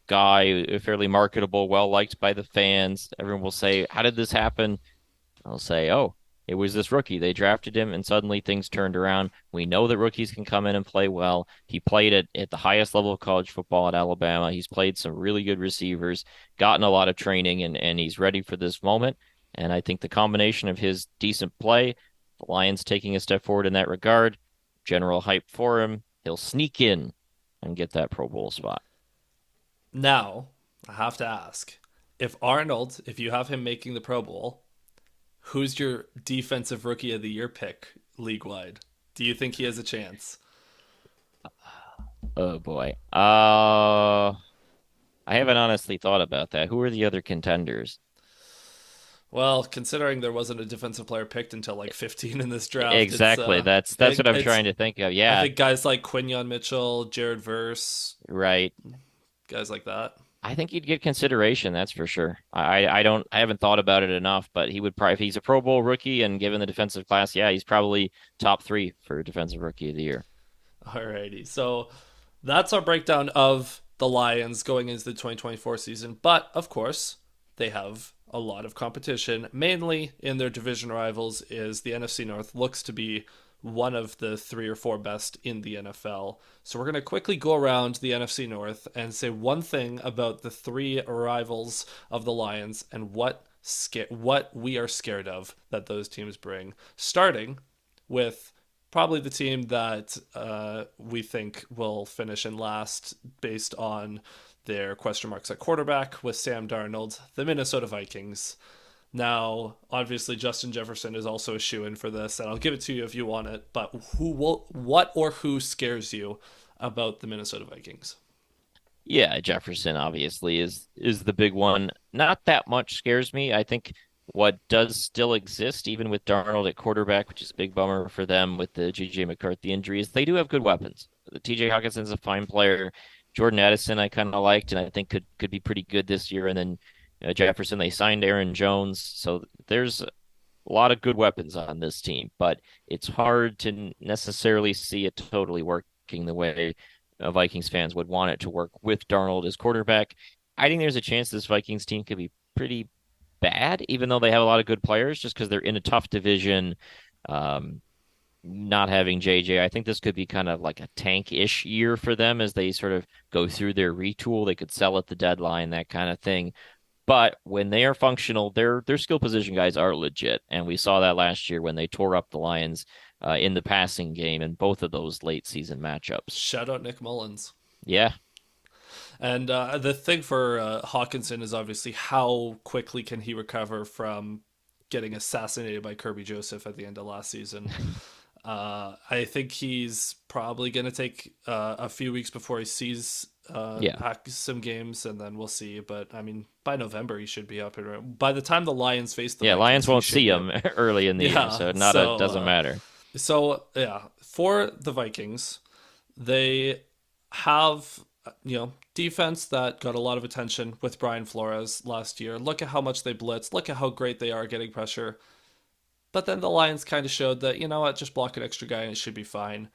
guy, fairly marketable, well liked by the fans, everyone will say, "How did this happen?" I'll say, "Oh, it was this rookie. They drafted him, and suddenly things turned around. We know that rookies can come in and play well. He played at the highest level of college football at Alabama. He's played some really good receivers, gotten a lot of training, and he's ready for this moment. And I think the combination of his decent play, the Lions taking a step forward in that regard, general hype for him, he'll sneak in and get that Pro Bowl spot." Now, I have to ask if you have him making the Pro Bowl, who's your defensive rookie of the year pick league wide? Do you think he has a chance? Oh boy. I haven't honestly thought about that. Who are the other contenders? Well, considering there wasn't a defensive player picked until like 15 in this draft, Exactly. That's what I'm it's trying to think of. I Yeah, think guys like Quinyon Mitchell, Jared Verse, right. guys like that. I think he'd get consideration, that's for sure. I haven't thought about it enough, but he would probably, if he's a Pro Bowl rookie and given the defensive class, yeah, he's probably top 3 for defensive rookie of the year. Alrighty, so that's our breakdown of the Lions going into the 2024 season. But of course, they have a lot of competition, mainly in their division rivals. Is the NFC North looks to be one of the 3 or 4 best in the NFL. So we're going to quickly go around the NFC North and say one thing about the 3 rivals of the Lions and what we are scared of that those teams bring. Starting with probably the team that we think will finish in last based on their question marks at quarterback with Sam Darnold, the Minnesota Vikings. Now, obviously, Justin Jefferson is also a shoe-in for this, and I'll give it to you if you want it. But what or who scares you about the Minnesota Vikings? Yeah, Jefferson obviously is the big one. Not that much scares me. I think what does still exist, even with Darnold at quarterback, which is a big bummer for them with the J.J. McCarthy injuries, they do have good weapons. The T.J. Hawkinson's a fine player. Jordan Addison I kind of liked and I think could be pretty good this year. And then Jefferson, they signed Aaron Jones, so there's a lot of good weapons on this team, but it's hard to necessarily see it totally working the way Vikings fans would want it to work with Darnold as quarterback. I think there's a chance this Vikings team could be pretty bad, even though they have a lot of good players, just because they're in a tough division. Um, Not having JJ, I think this could be kind of like a tank-ish year for them as they sort of go through their retool. They could sell at the deadline, that kind of thing. But when they are functional, their skill position guys are legit, and we saw that last year when they tore up the Lions in the passing game in both of those late season matchups. Shout out Nick Mullins. Yeah, And the thing for Hawkinson is obviously how quickly can he recover from getting assassinated by Kirby Joseph at the end of last season. I think he's probably going to take a few weeks before he sees yeah, some games, and then we'll see. But I mean, by November he should be up and running. By the time the Lions face the yeah. Lions Vikings, he won't should see be up. him early in the year, Yeah. so not a So doesn't matter. yeah, for the Vikings, they have defense that got a lot of attention with Brian Flores last year. Look at how much they blitz. Look at how great they are getting pressure. But then the Lions kind of showed that, you know what, just block an extra guy and it should be fine.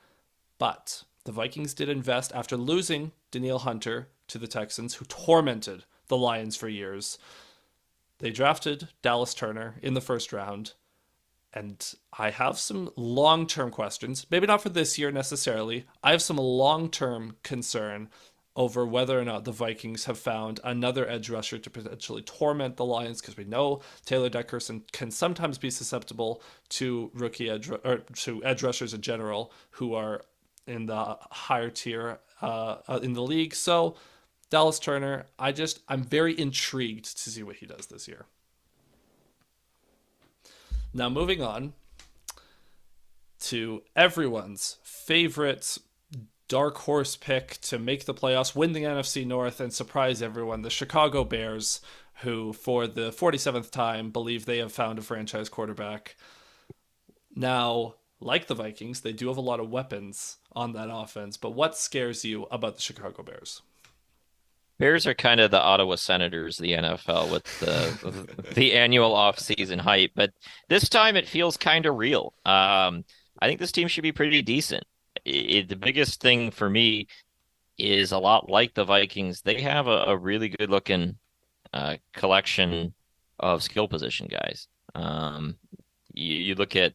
But the Vikings did invest after losing Danielle Hunter to the Texans, who tormented the Lions for years. They drafted Dallas Turner in the first round. And I have some long term questions, maybe not for this year necessarily. I have some long term concern over whether or not the Vikings have found another edge rusher to potentially torment the Lions, because we know Taylor Deckerson can sometimes be susceptible to rookie edge or to edge rushers in general who are in the higher tier in the league. So Dallas Turner, I'm very intrigued to see what he does this year. Now moving on to everyone's favorite dark horse pick to make the playoffs, win the NFC North, and surprise everyone, the Chicago Bears, who for the 47th time believe they have found a franchise quarterback. Now, like the Vikings, they do have a lot of weapons on that offense, but what scares you about the Chicago Bears? Bears are kind of the Ottawa Senators, of the NFL, with the annual off-season hype, but this time it feels kind of real. I think this team should be pretty decent. The biggest thing for me is a lot like the Vikings. They have a really good looking collection of skill position guys. You look at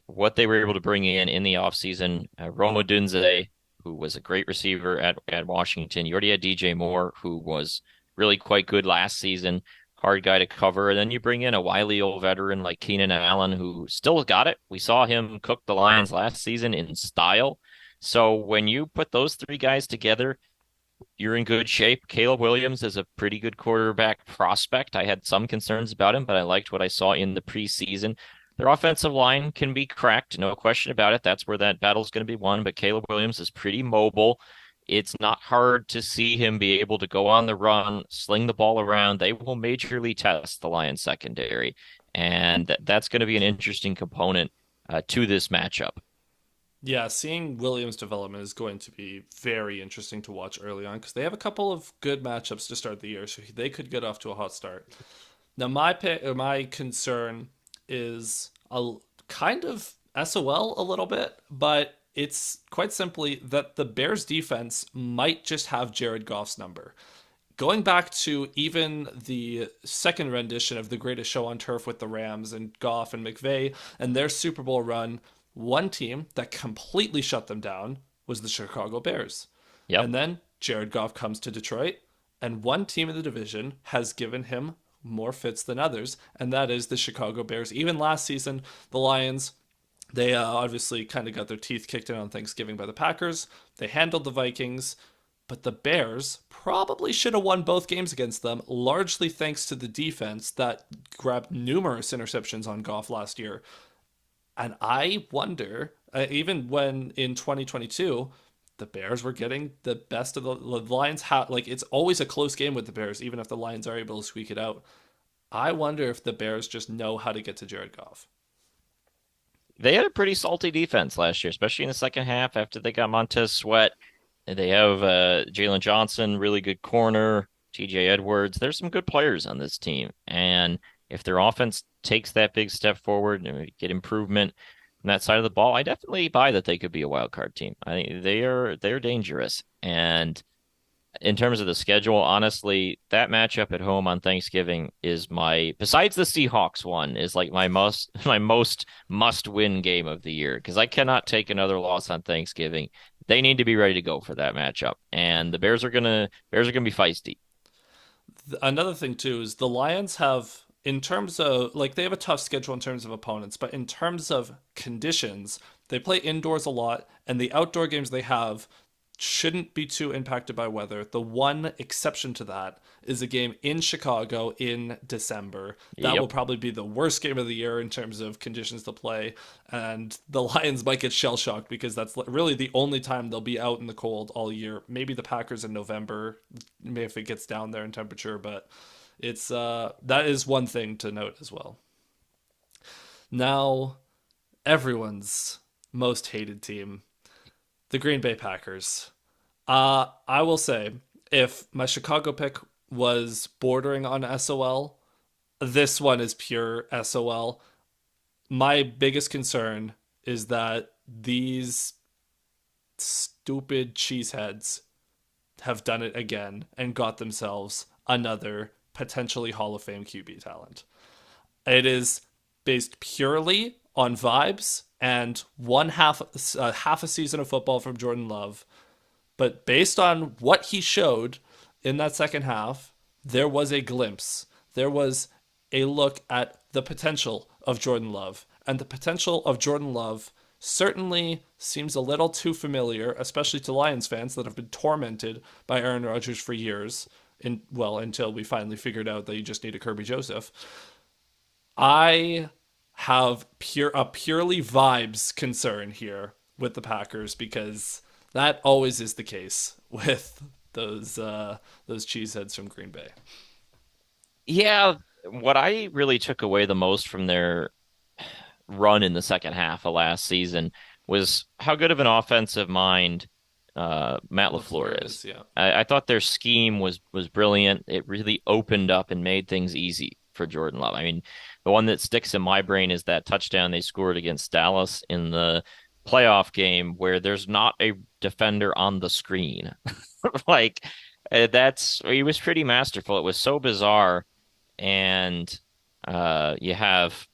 what they were able to bring in the offseason. Rome Odunze, who was a great receiver at Washington. You already had DJ Moore, who was really quite good last season. Hard guy to cover. And then you bring in a wily old veteran like Keenan Allen, who still got it. We saw him cook the Lions last season in style. So when you put those three guys together, you're in good shape. Caleb Williams is a pretty good quarterback prospect. I had some concerns about him, but I liked what I saw in the preseason. Their offensive line can be cracked, no question about it. That's where that battle's going to be won. But Caleb Williams is pretty mobile. It's not hard to see him be able to go on the run, sling the ball around. They will majorly test the Lions secondary, and that's going to be an interesting component to this matchup. Yeah, seeing Williams' development is going to be very interesting to watch early on because they have a couple of good matchups to start the year, so they could get off to a hot start. Now, my concern is a kind of SOL a little bit, but it's quite simply that the Bears defense might just have Jared Goff's number. Going back to even the second rendition of the greatest show on turf with the Rams and Goff and McVay and their Super Bowl run, one team that completely shut them down was the Chicago Bears. Yep. And then Jared Goff comes to Detroit, and one team in the division has given him more fits than others, and that is the Chicago Bears. Even last season, the Lions, they obviously kind of got their teeth kicked in on Thanksgiving by the Packers. They handled the Vikings, but the Bears probably should have won both games against them, largely thanks to the defense that grabbed numerous interceptions on Goff last year. And I wonder, even when in 2022, the Bears were getting the best of the Lions. Like it's always a close game with the Bears, even if the Lions are able to squeak it out. I wonder if the Bears just know how to get to Jared Goff. They had a pretty salty defense last year, especially in the second half after they got Montez Sweat. They have Jalen Johnson, really good corner, TJ Edwards. There's some good players on this team. And if their offense takes that big step forward and get improvement on that side of the ball, I definitely buy that they could be a wild card team. I think they're dangerous. And in terms of the schedule, honestly, that matchup at home on Thanksgiving is my, besides the Seahawks one, is like my most must win game of the year because I cannot take another loss on Thanksgiving. They need to be ready to go for that matchup, and the Bears are gonna be feisty. Another thing too is the Lions have, in terms of like, they have a tough schedule in terms of opponents, but in terms of conditions, they play indoors a lot, and the outdoor games they have shouldn't be too impacted by weather. The one exception to that is a game in Chicago in December. That will Yep. probably be the worst game of the year in terms of conditions to play. And the Lions might get shell shocked because that's really the only time they'll be out in the cold all year. Maybe the Packers in November, maybe if it gets down there in temperature, but it's that is one thing to note as well. Now, everyone's most hated team, the Green Bay Packers. I will say, if my Chicago pick was bordering on SOL, this one is pure SOL. My biggest concern is that these stupid cheeseheads have done it again and got themselves another potentially Hall of Fame QB talent. It is based purely on vibes and half a season of football from Jordan Love. But based on what he showed in that second half, there was a glimpse. There was a look at the potential of Jordan Love. And the potential of Jordan Love certainly seems a little too familiar, especially to Lions fans that have been tormented by Aaron Rodgers for years. Until we finally figured out that you just need a Kirby Joseph. I have a purely vibes concern here with the Packers because that always is the case with those cheeseheads from Green Bay. Yeah, what I really took away the most from their run in the second half of last season was how good of an offensive mind Matt LaFleur LaFleur is. is, yeah. I thought their scheme was brilliant. It really opened up and made things easy for Jordan Love. I mean, the one that sticks in my brain is that touchdown they scored against Dallas in the playoff game where there's not a defender on the screen. Like that's he was pretty masterful. It was so bizarre, and you have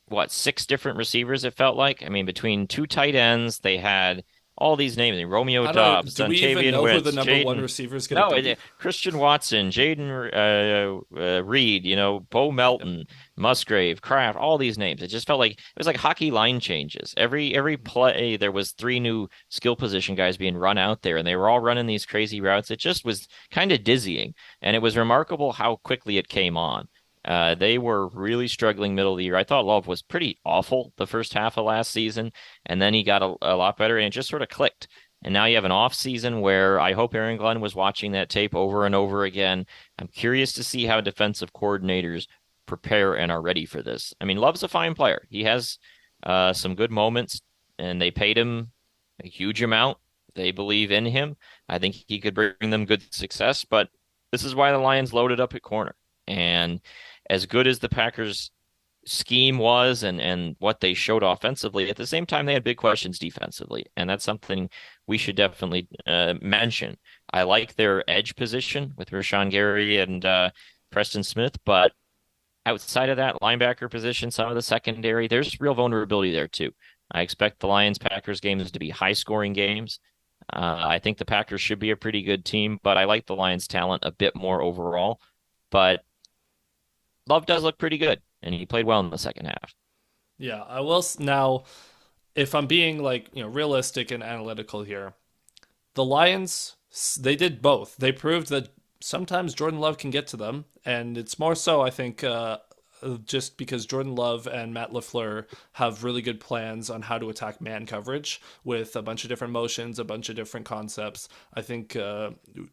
what, six different receivers it felt like. I mean, between two tight ends, they had all these names: Romeo I don't know. Dobbs, Do we even Dontavian know who the Wicks, number one Jaden. receiver is going No, to be? Christian Watson, Jaden Reed, Bo Yep. Melton, Musgrave, Kraft, all these names. It just felt like it was like hockey line changes. Every play, there was three new skill position guys being run out there, and they were all running these crazy routes. It just was kind of dizzying, and it was remarkable how quickly it came on. They were really struggling middle of the year. I thought Love was pretty awful the first half of last season, and then he got a lot better, and it just sort of clicked. And now you have an off season where I hope Aaron Glenn was watching that tape over and over again. I'm curious to see how defensive coordinators prepare and are ready for this. I mean, Love's a fine player. He has some good moments, and they paid him a huge amount. They believe in him. I think he could bring them good success, but this is why the Lions loaded up at corner. And as good as the Packers scheme was and what they showed offensively, at the same time they had big questions defensively, and that's something we should definitely mention. I like their edge position with Rashawn Gary and Preston Smith, but outside of that linebacker position, some of the secondary, there's real vulnerability there too. I expect the Lions Packers games to be high scoring games. I think the Packers should be a pretty good team, but I like the Lions talent a bit more overall. But Love does look pretty good, and he played well in the second half. Yeah, I will now. If I'm being like realistic and analytical here, the Lions, they did both. They proved that sometimes Jordan Love can get to them, and it's more so I think just because Jordan Love and Matt LaFleur have really good plans on how to attack man coverage with a bunch of different motions, a bunch of different concepts. I think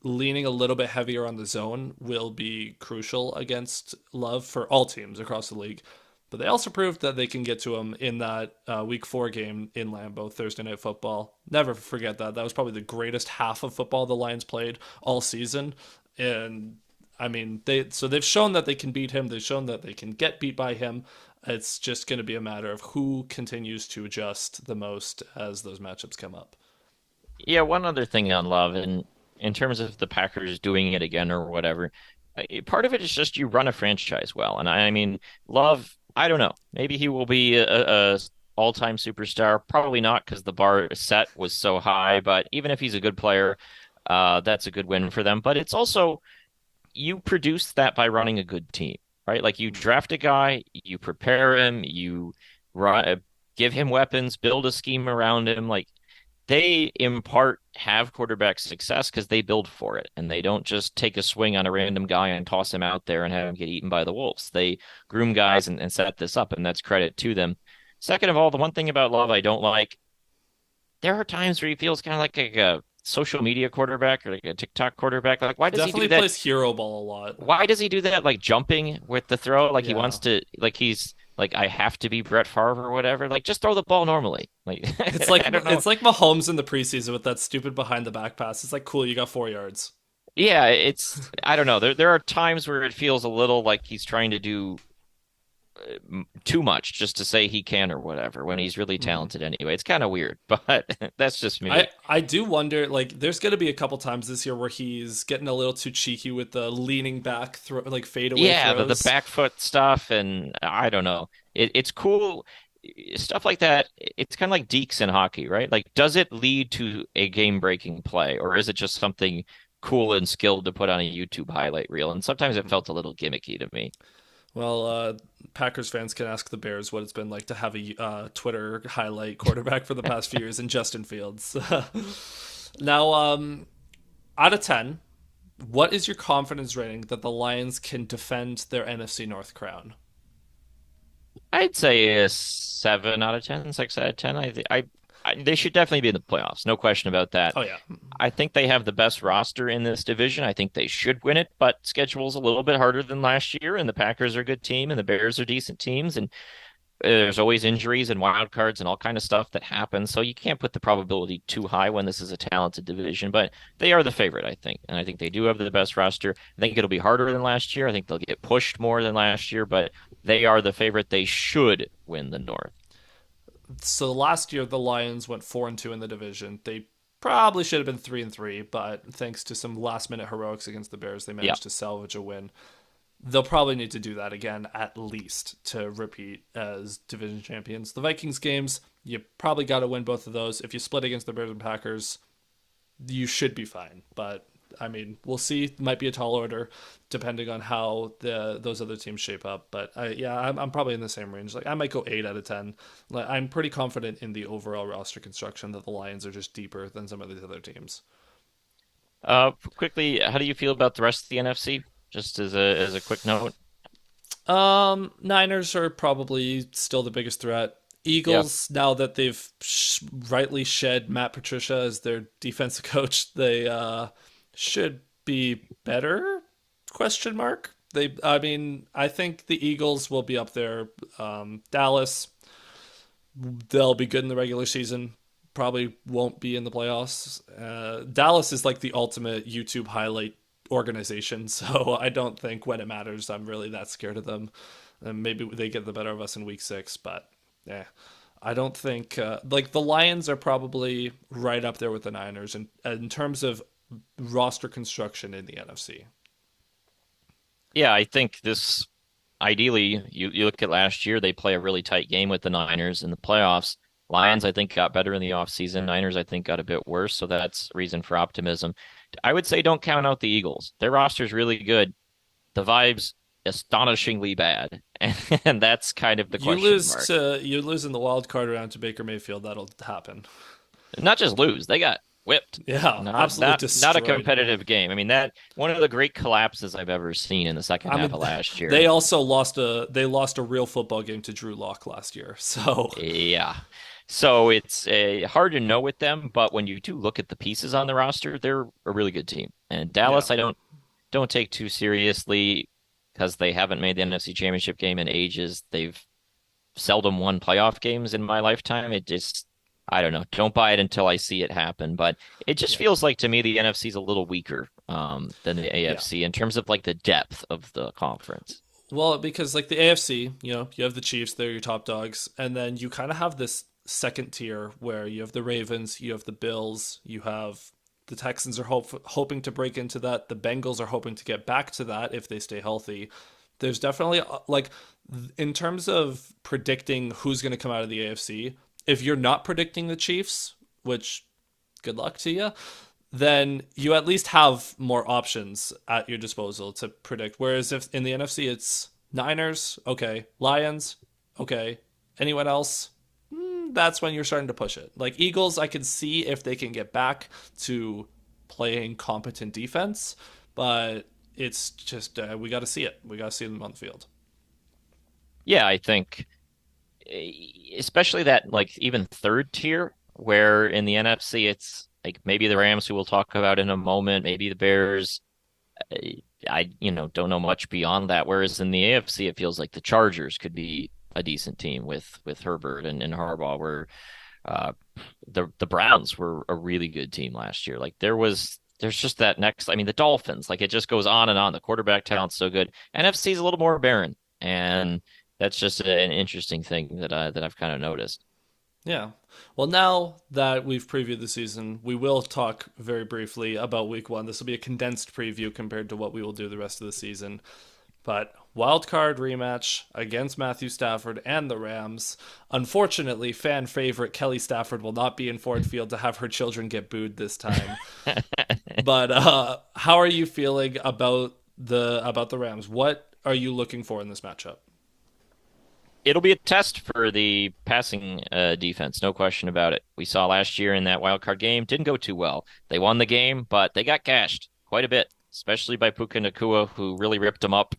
leaning a little bit heavier on the zone will be crucial against Love for all teams across the league. But they also proved that they can get to him in that Week 4 game in Lambeau, Thursday Night Football. Never forget that. That was probably the greatest half of football the Lions played all season. And I mean, they've shown that they can beat him. They've shown that they can get beat by him. It's just going to be a matter of who continues to adjust the most as those matchups come up. Yeah, one other thing on Love, and in terms of the Packers doing it again or whatever, part of it is just you run a franchise well. And I mean, Love, I don't know. Maybe he will be a all-time superstar. Probably not because the bar set was so high. But even if he's a good player, that's a good win for them. But it's also you produce that by running a good team, right? Like you draft a guy, you prepare him, you run, give him weapons, build a scheme around him. Like they in part have quarterback success because they build for it and they don't just take a swing on a random guy and toss him out there and have him get eaten by the wolves. They groom guys and set this up, and that's credit to them. Second of all, the one thing about Love I don't like, there are times where he feels kind of like a social media quarterback or like a TikTok quarterback. Like, why does he do Definitely that? plays hero ball a lot. Why does he do that? Like jumping with the throw, like he Yeah. wants to, like he's like I have to be Brett Favre or whatever. Like just throw the ball normally. Like I don't know. It's like Mahomes in the preseason with that stupid behind the back pass. It's like cool, you got 4 yards. Yeah, it's I don't know. There are times where it feels a little like he's trying to do too much just to say he can or whatever when he's really Mhm. talented anyway. It's kind of weird, but that's just I me. I do wonder, like there's gonna be a couple times this year where he's getting a little too cheeky with the leaning back throw, like fadeaway Yeah, the throws. back foot stuff, and I don't know. It's cool stuff like that. It's kind of like deeks in hockey, right? Like, does it lead to a game-breaking play, or is it just something cool and skilled to put on a YouTube highlight reel? And sometimes it felt a little gimmicky to me. Well, Packers fans can ask the Bears what it's been like to have a Twitter highlight quarterback for the past few years in Justin Fields. Now, out of 10, what is your confidence rating that the Lions can defend their NFC North crown? I'd say a 7 out of 10, 6 out of 10. They should definitely be in the playoffs, no question about that. Oh, yeah. I think they have the best roster in this division. I think they should win it, but schedule's a little bit harder than last year, and the Packers are a good team, and the Bears are decent teams, and there's always injuries and wild cards and all kind of stuff that happens. So you can't put the probability too high when this is a talented division, but they are the favorite, I think. And I think they do have the best roster. I think it'll be harder than last year. I think they'll get pushed more than last year, but they are the favorite. They should win the North. So last year the Lions went 4-2 in the division. They probably should have been 3-3, but thanks to some last minute heroics against the Bears, they Yeah. managed to salvage a win. They'll probably need to do that again at least to repeat as division champions. The Vikings games, you probably got to win both of those. If you split against the Bears and Packers, you should be fine. But I mean, we'll see. Might be a tall order depending on how those other teams shape up. But yeah, I'm probably in the same range. Like I might go 8 out of 10. Like, I'm pretty confident in the overall roster construction that the Lions are just deeper than some of these other teams. Quickly, how do you feel about the rest of the NFC? Just as a quick note. Niners are probably still the biggest threat. Yeah. Eagles, now that they've rightly shed Matt Patricia as their defensive coach, they should be better? Question mark. I mean, I think the Eagles will be up there. Dallas, they'll be good in the regular season. Probably won't be in the playoffs. Dallas is like the ultimate YouTube highlight organization, so I don't think when it matters, I'm really that scared of them. And maybe they get the better of us in week 6, but yeah, I don't think like the Lions are probably right up there with the Niners in terms of roster construction in the NFC. Yeah, I think this ideally you look at last year, they play a really tight game with the Niners in the playoffs. Lions, I think, got better in the offseason. Niners, I think, got a bit worse, so that's reason for optimism. I would say don't count out the Eagles. Their roster's really good. The vibes astonishingly bad. And that's kind of the question mark. You lose in the wild card round to Baker Mayfield. That'll happen. Not just lose, they got whipped. Yeah, Not absolutely not not a destroyed. competitive game. I mean, that one of the great collapses I've ever seen in the second I half mean, of last they year. also lost a real football game to Drew Lock last year. So Yeah. So it's hard to know with them, but when you do look at the pieces on the roster, they're a really good team. And yeah, Dallas, I don't take too seriously because they haven't made the NFC Championship game in ages. They've seldom won playoff games in my lifetime. It just, I don't know. Don't buy it until I see it happen. But it just yeah, feels like to me the NFC is a little weaker than the yeah. AFC in terms of like the depth of the conference. Well, because like the AFC, you have the Chiefs, they're your top dogs, and then you kind of have this second tier where you have the Ravens, you have the Bills, you have the Texans are hoping to break into that. The Bengals are hoping to get back to that if they stay healthy. There's definitely like in terms of predicting who's going to come out of the AFC, if you're not predicting the Chiefs, which good luck to you, then you at least have more options at your disposal to predict. Whereas if in the NFC it's Niners, okay, Lions, okay, anyone else, that's when you're starting to push it. Like Eagles, I can see if they can get back to playing competent defense, but it's just we got to see it. We got to see them on the field. Yeah, I think especially that like even third tier where in the NFC it's like maybe the Rams who we'll talk about in a moment, maybe the Bears. I don't know much beyond that. Whereas in the AFC it feels like the Chargers could be a decent team with Herbert and Harbaugh where uh the Browns were a really good team last year. Like there's just that next I mean the Dolphins, like it just goes on and on. The quarterback talent's so good. NFC is a little more barren and that's just an interesting thing that I've kind of noticed. Yeah. Well, now that we've previewed the season, we will talk very briefly about week one. This will be a condensed preview compared to what we will do the rest of the season. But wild card rematch against Matthew Stafford and the Rams. Unfortunately, fan favorite Kelly Stafford will not be in Ford Field to have her children get booed this time. But how are you feeling about the Rams? What are you looking for in this matchup? It'll be a test for the passing defense, no question about it. We saw last year in that wild card game, didn't go too well. They won the game, but they got gashed quite a bit, especially by Puka Nacua, who really ripped them up.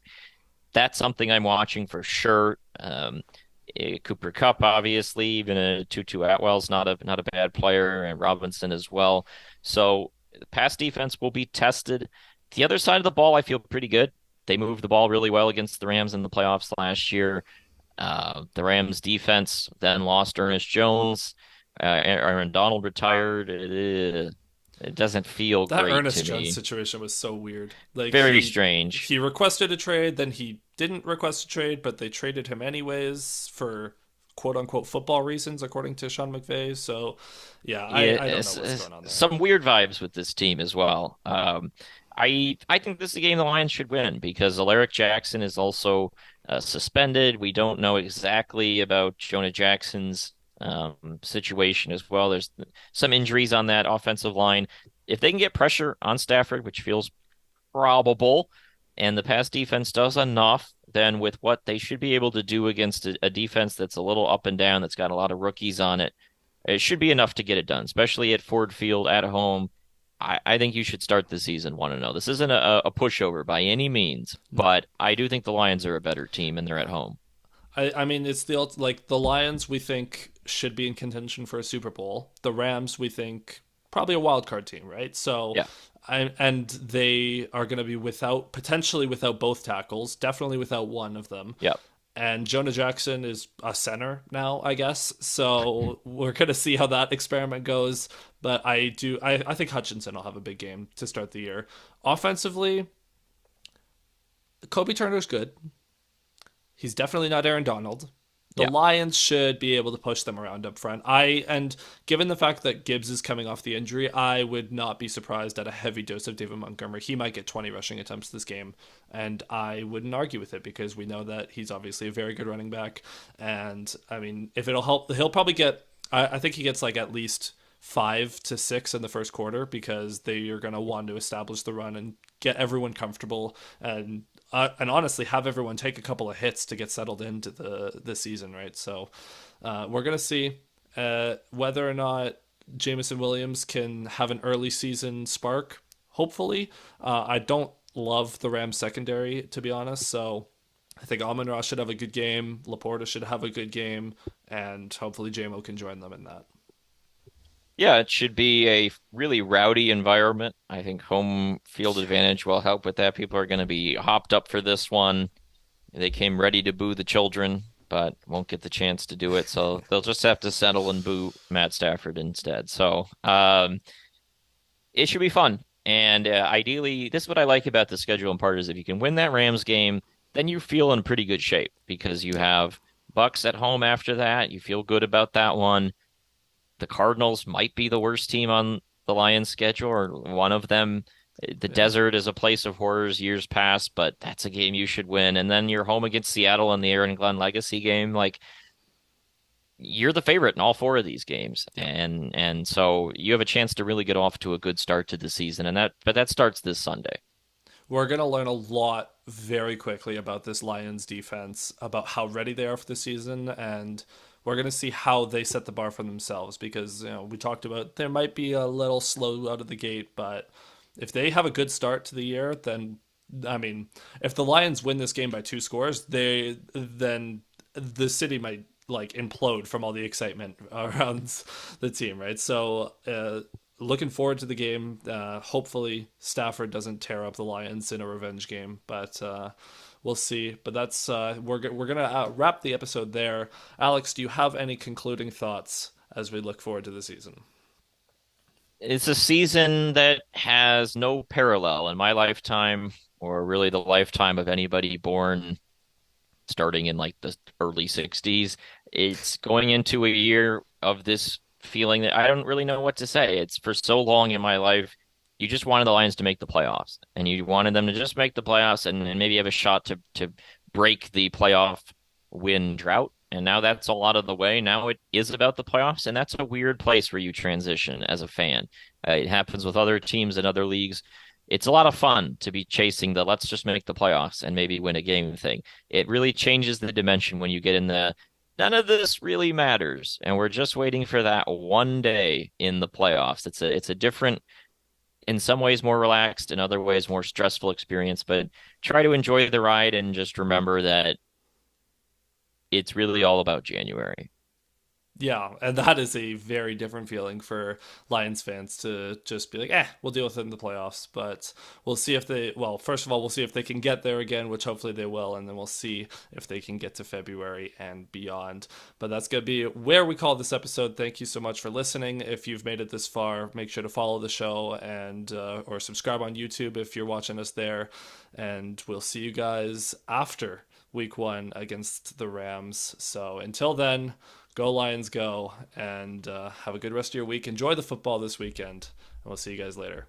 That's something I'm watching for sure. Cooper Kupp, obviously, even a Tutu Atwell's not a bad player, and Robinson as well. So the pass defense will be tested. The other side of the ball, I feel pretty good. They moved the ball really well against the Rams in the playoffs last year. The Rams defense then lost Ernest Jones. Aaron Donald retired. It doesn't feel That great to Ernest Jones me. situation was so weird. Like Very he strange. he requested a trade, then he didn't request a trade, but they traded him anyways for quote unquote football reasons, according to Sean McVay. So yeah, Yeah, I don't know what's going on there. some weird vibes with this team as well. I think this is a game the Lions should win because Alaric Jackson is also suspended. We don't know exactly about Jonah Jackson's situation as well. There's some injuries on that offensive line. If they can get pressure on Stafford, which feels probable, and the pass defense does enough, then with what they should be able to do against a defense that's a little up and down, that's got a lot of rookies on it, it should be enough to get it done, especially at Ford Field at home. I think you should start the season 1-0. This isn't a pushover by any means, No, but I do think the Lions are a better team and they're at home. I mean it's like the Lions we think should be in contention for a Super Bowl. The Rams we think probably a wild card team, right? So Yeah. and they are going to be potentially without both tackles, definitely without one of them. Yep. And Jonah Jackson is a center now, I guess. So we're gonna see how that experiment goes. But I think Hutchinson will have a big game to start the year. Offensively, Kobe Turner's good. He's definitely not Aaron Donald. The Yeah. Lions should be able to push them around up front. And given the fact that Gibbs is coming off the injury, I would not be surprised at a heavy dose of David Montgomery. He might get 20 rushing attempts this game, and I wouldn't argue with it because we know that he's obviously a very good running back. And I mean, if it'll help, he'll probably get. I think he gets like at least 5 to 6 in the first quarter because they are going to want to establish the run and get everyone comfortable and honestly have everyone take a couple of hits to get settled into the season, right? So we're gonna see whether or not Jamison Williams can have an early season spark, hopefully. I don't love the Rams secondary, to be honest, so I think Amon-Ra should have a good game, Laporta should have a good game, and hopefully JMO can join them in that. Yeah, it should be a really rowdy environment. I think home field advantage will help with that. People are going to be hopped up for this one. They came ready to boo the children, but won't get the chance to do it. So they'll just have to settle and boo Matt Stafford instead. So it should be fun. And ideally, this is what I like about the schedule in part is if you can win that Rams game, then you feel in pretty good shape because you have Bucks at home after that. You feel good about that one. The Cardinals might be the worst team on the Lions schedule, or one of them. The Yeah. desert is a place of horrors years past, but that's a game you should win. And then you're home against Seattle in the Aaron Glenn legacy game. Like you're the favorite in all four of these games. Yeah. And so you have a chance to really get off to a good start to the season. But that starts this Sunday. We're going to learn a lot very quickly about this Lions defense, about how ready they are for the season, and we're going to see how they set the bar for themselves because, we talked about there might be a little slow out of the gate, but if they have a good start to the year, then I mean, if the Lions win this game by 2 scores, then the city might like implode from all the excitement around the team, right? So, looking forward to the game. Hopefully, Stafford doesn't tear up the Lions in a revenge game, but we'll see. But that's we're gonna wrap the episode there. Alex, do you have any concluding thoughts as we look forward to the season? It's a season that has no parallel in my lifetime, or really the lifetime of anybody born starting in like the early 60s. It's going into a year of this feeling that I don't really know what to say. It's for so long in my life, you just wanted the Lions to make the playoffs, and you wanted them to just make the playoffs and maybe have a shot to break the playoff win drought. And now that's a lot of the way. Now it is about the playoffs, and that's a weird place where you transition as a fan. It happens with other teams and other leagues. It's a lot of fun to be chasing the let's just make the playoffs and maybe win a game thing. It really changes the dimension when you get in the none of this really matters, and we're just waiting for that one day in the playoffs. It's a different, in some ways more relaxed, in other ways more stressful experience, but try to enjoy the ride and just remember that it's really all about January. Yeah, and that is a very different feeling for Lions fans to just be like, we'll deal with it in the playoffs. But we'll see if well, first of all, we'll see if they can get there again, which hopefully they will, and then we'll see if they can get to February and beyond. But that's going to be where we call this episode. Thank you so much for listening. If you've made it this far, make sure to follow the show and or subscribe on YouTube if you're watching us there. And we'll see you guys after week 1 against the Rams. So until then, go Lions, go, and have a good rest of your week. Enjoy the football this weekend, and we'll see you guys later.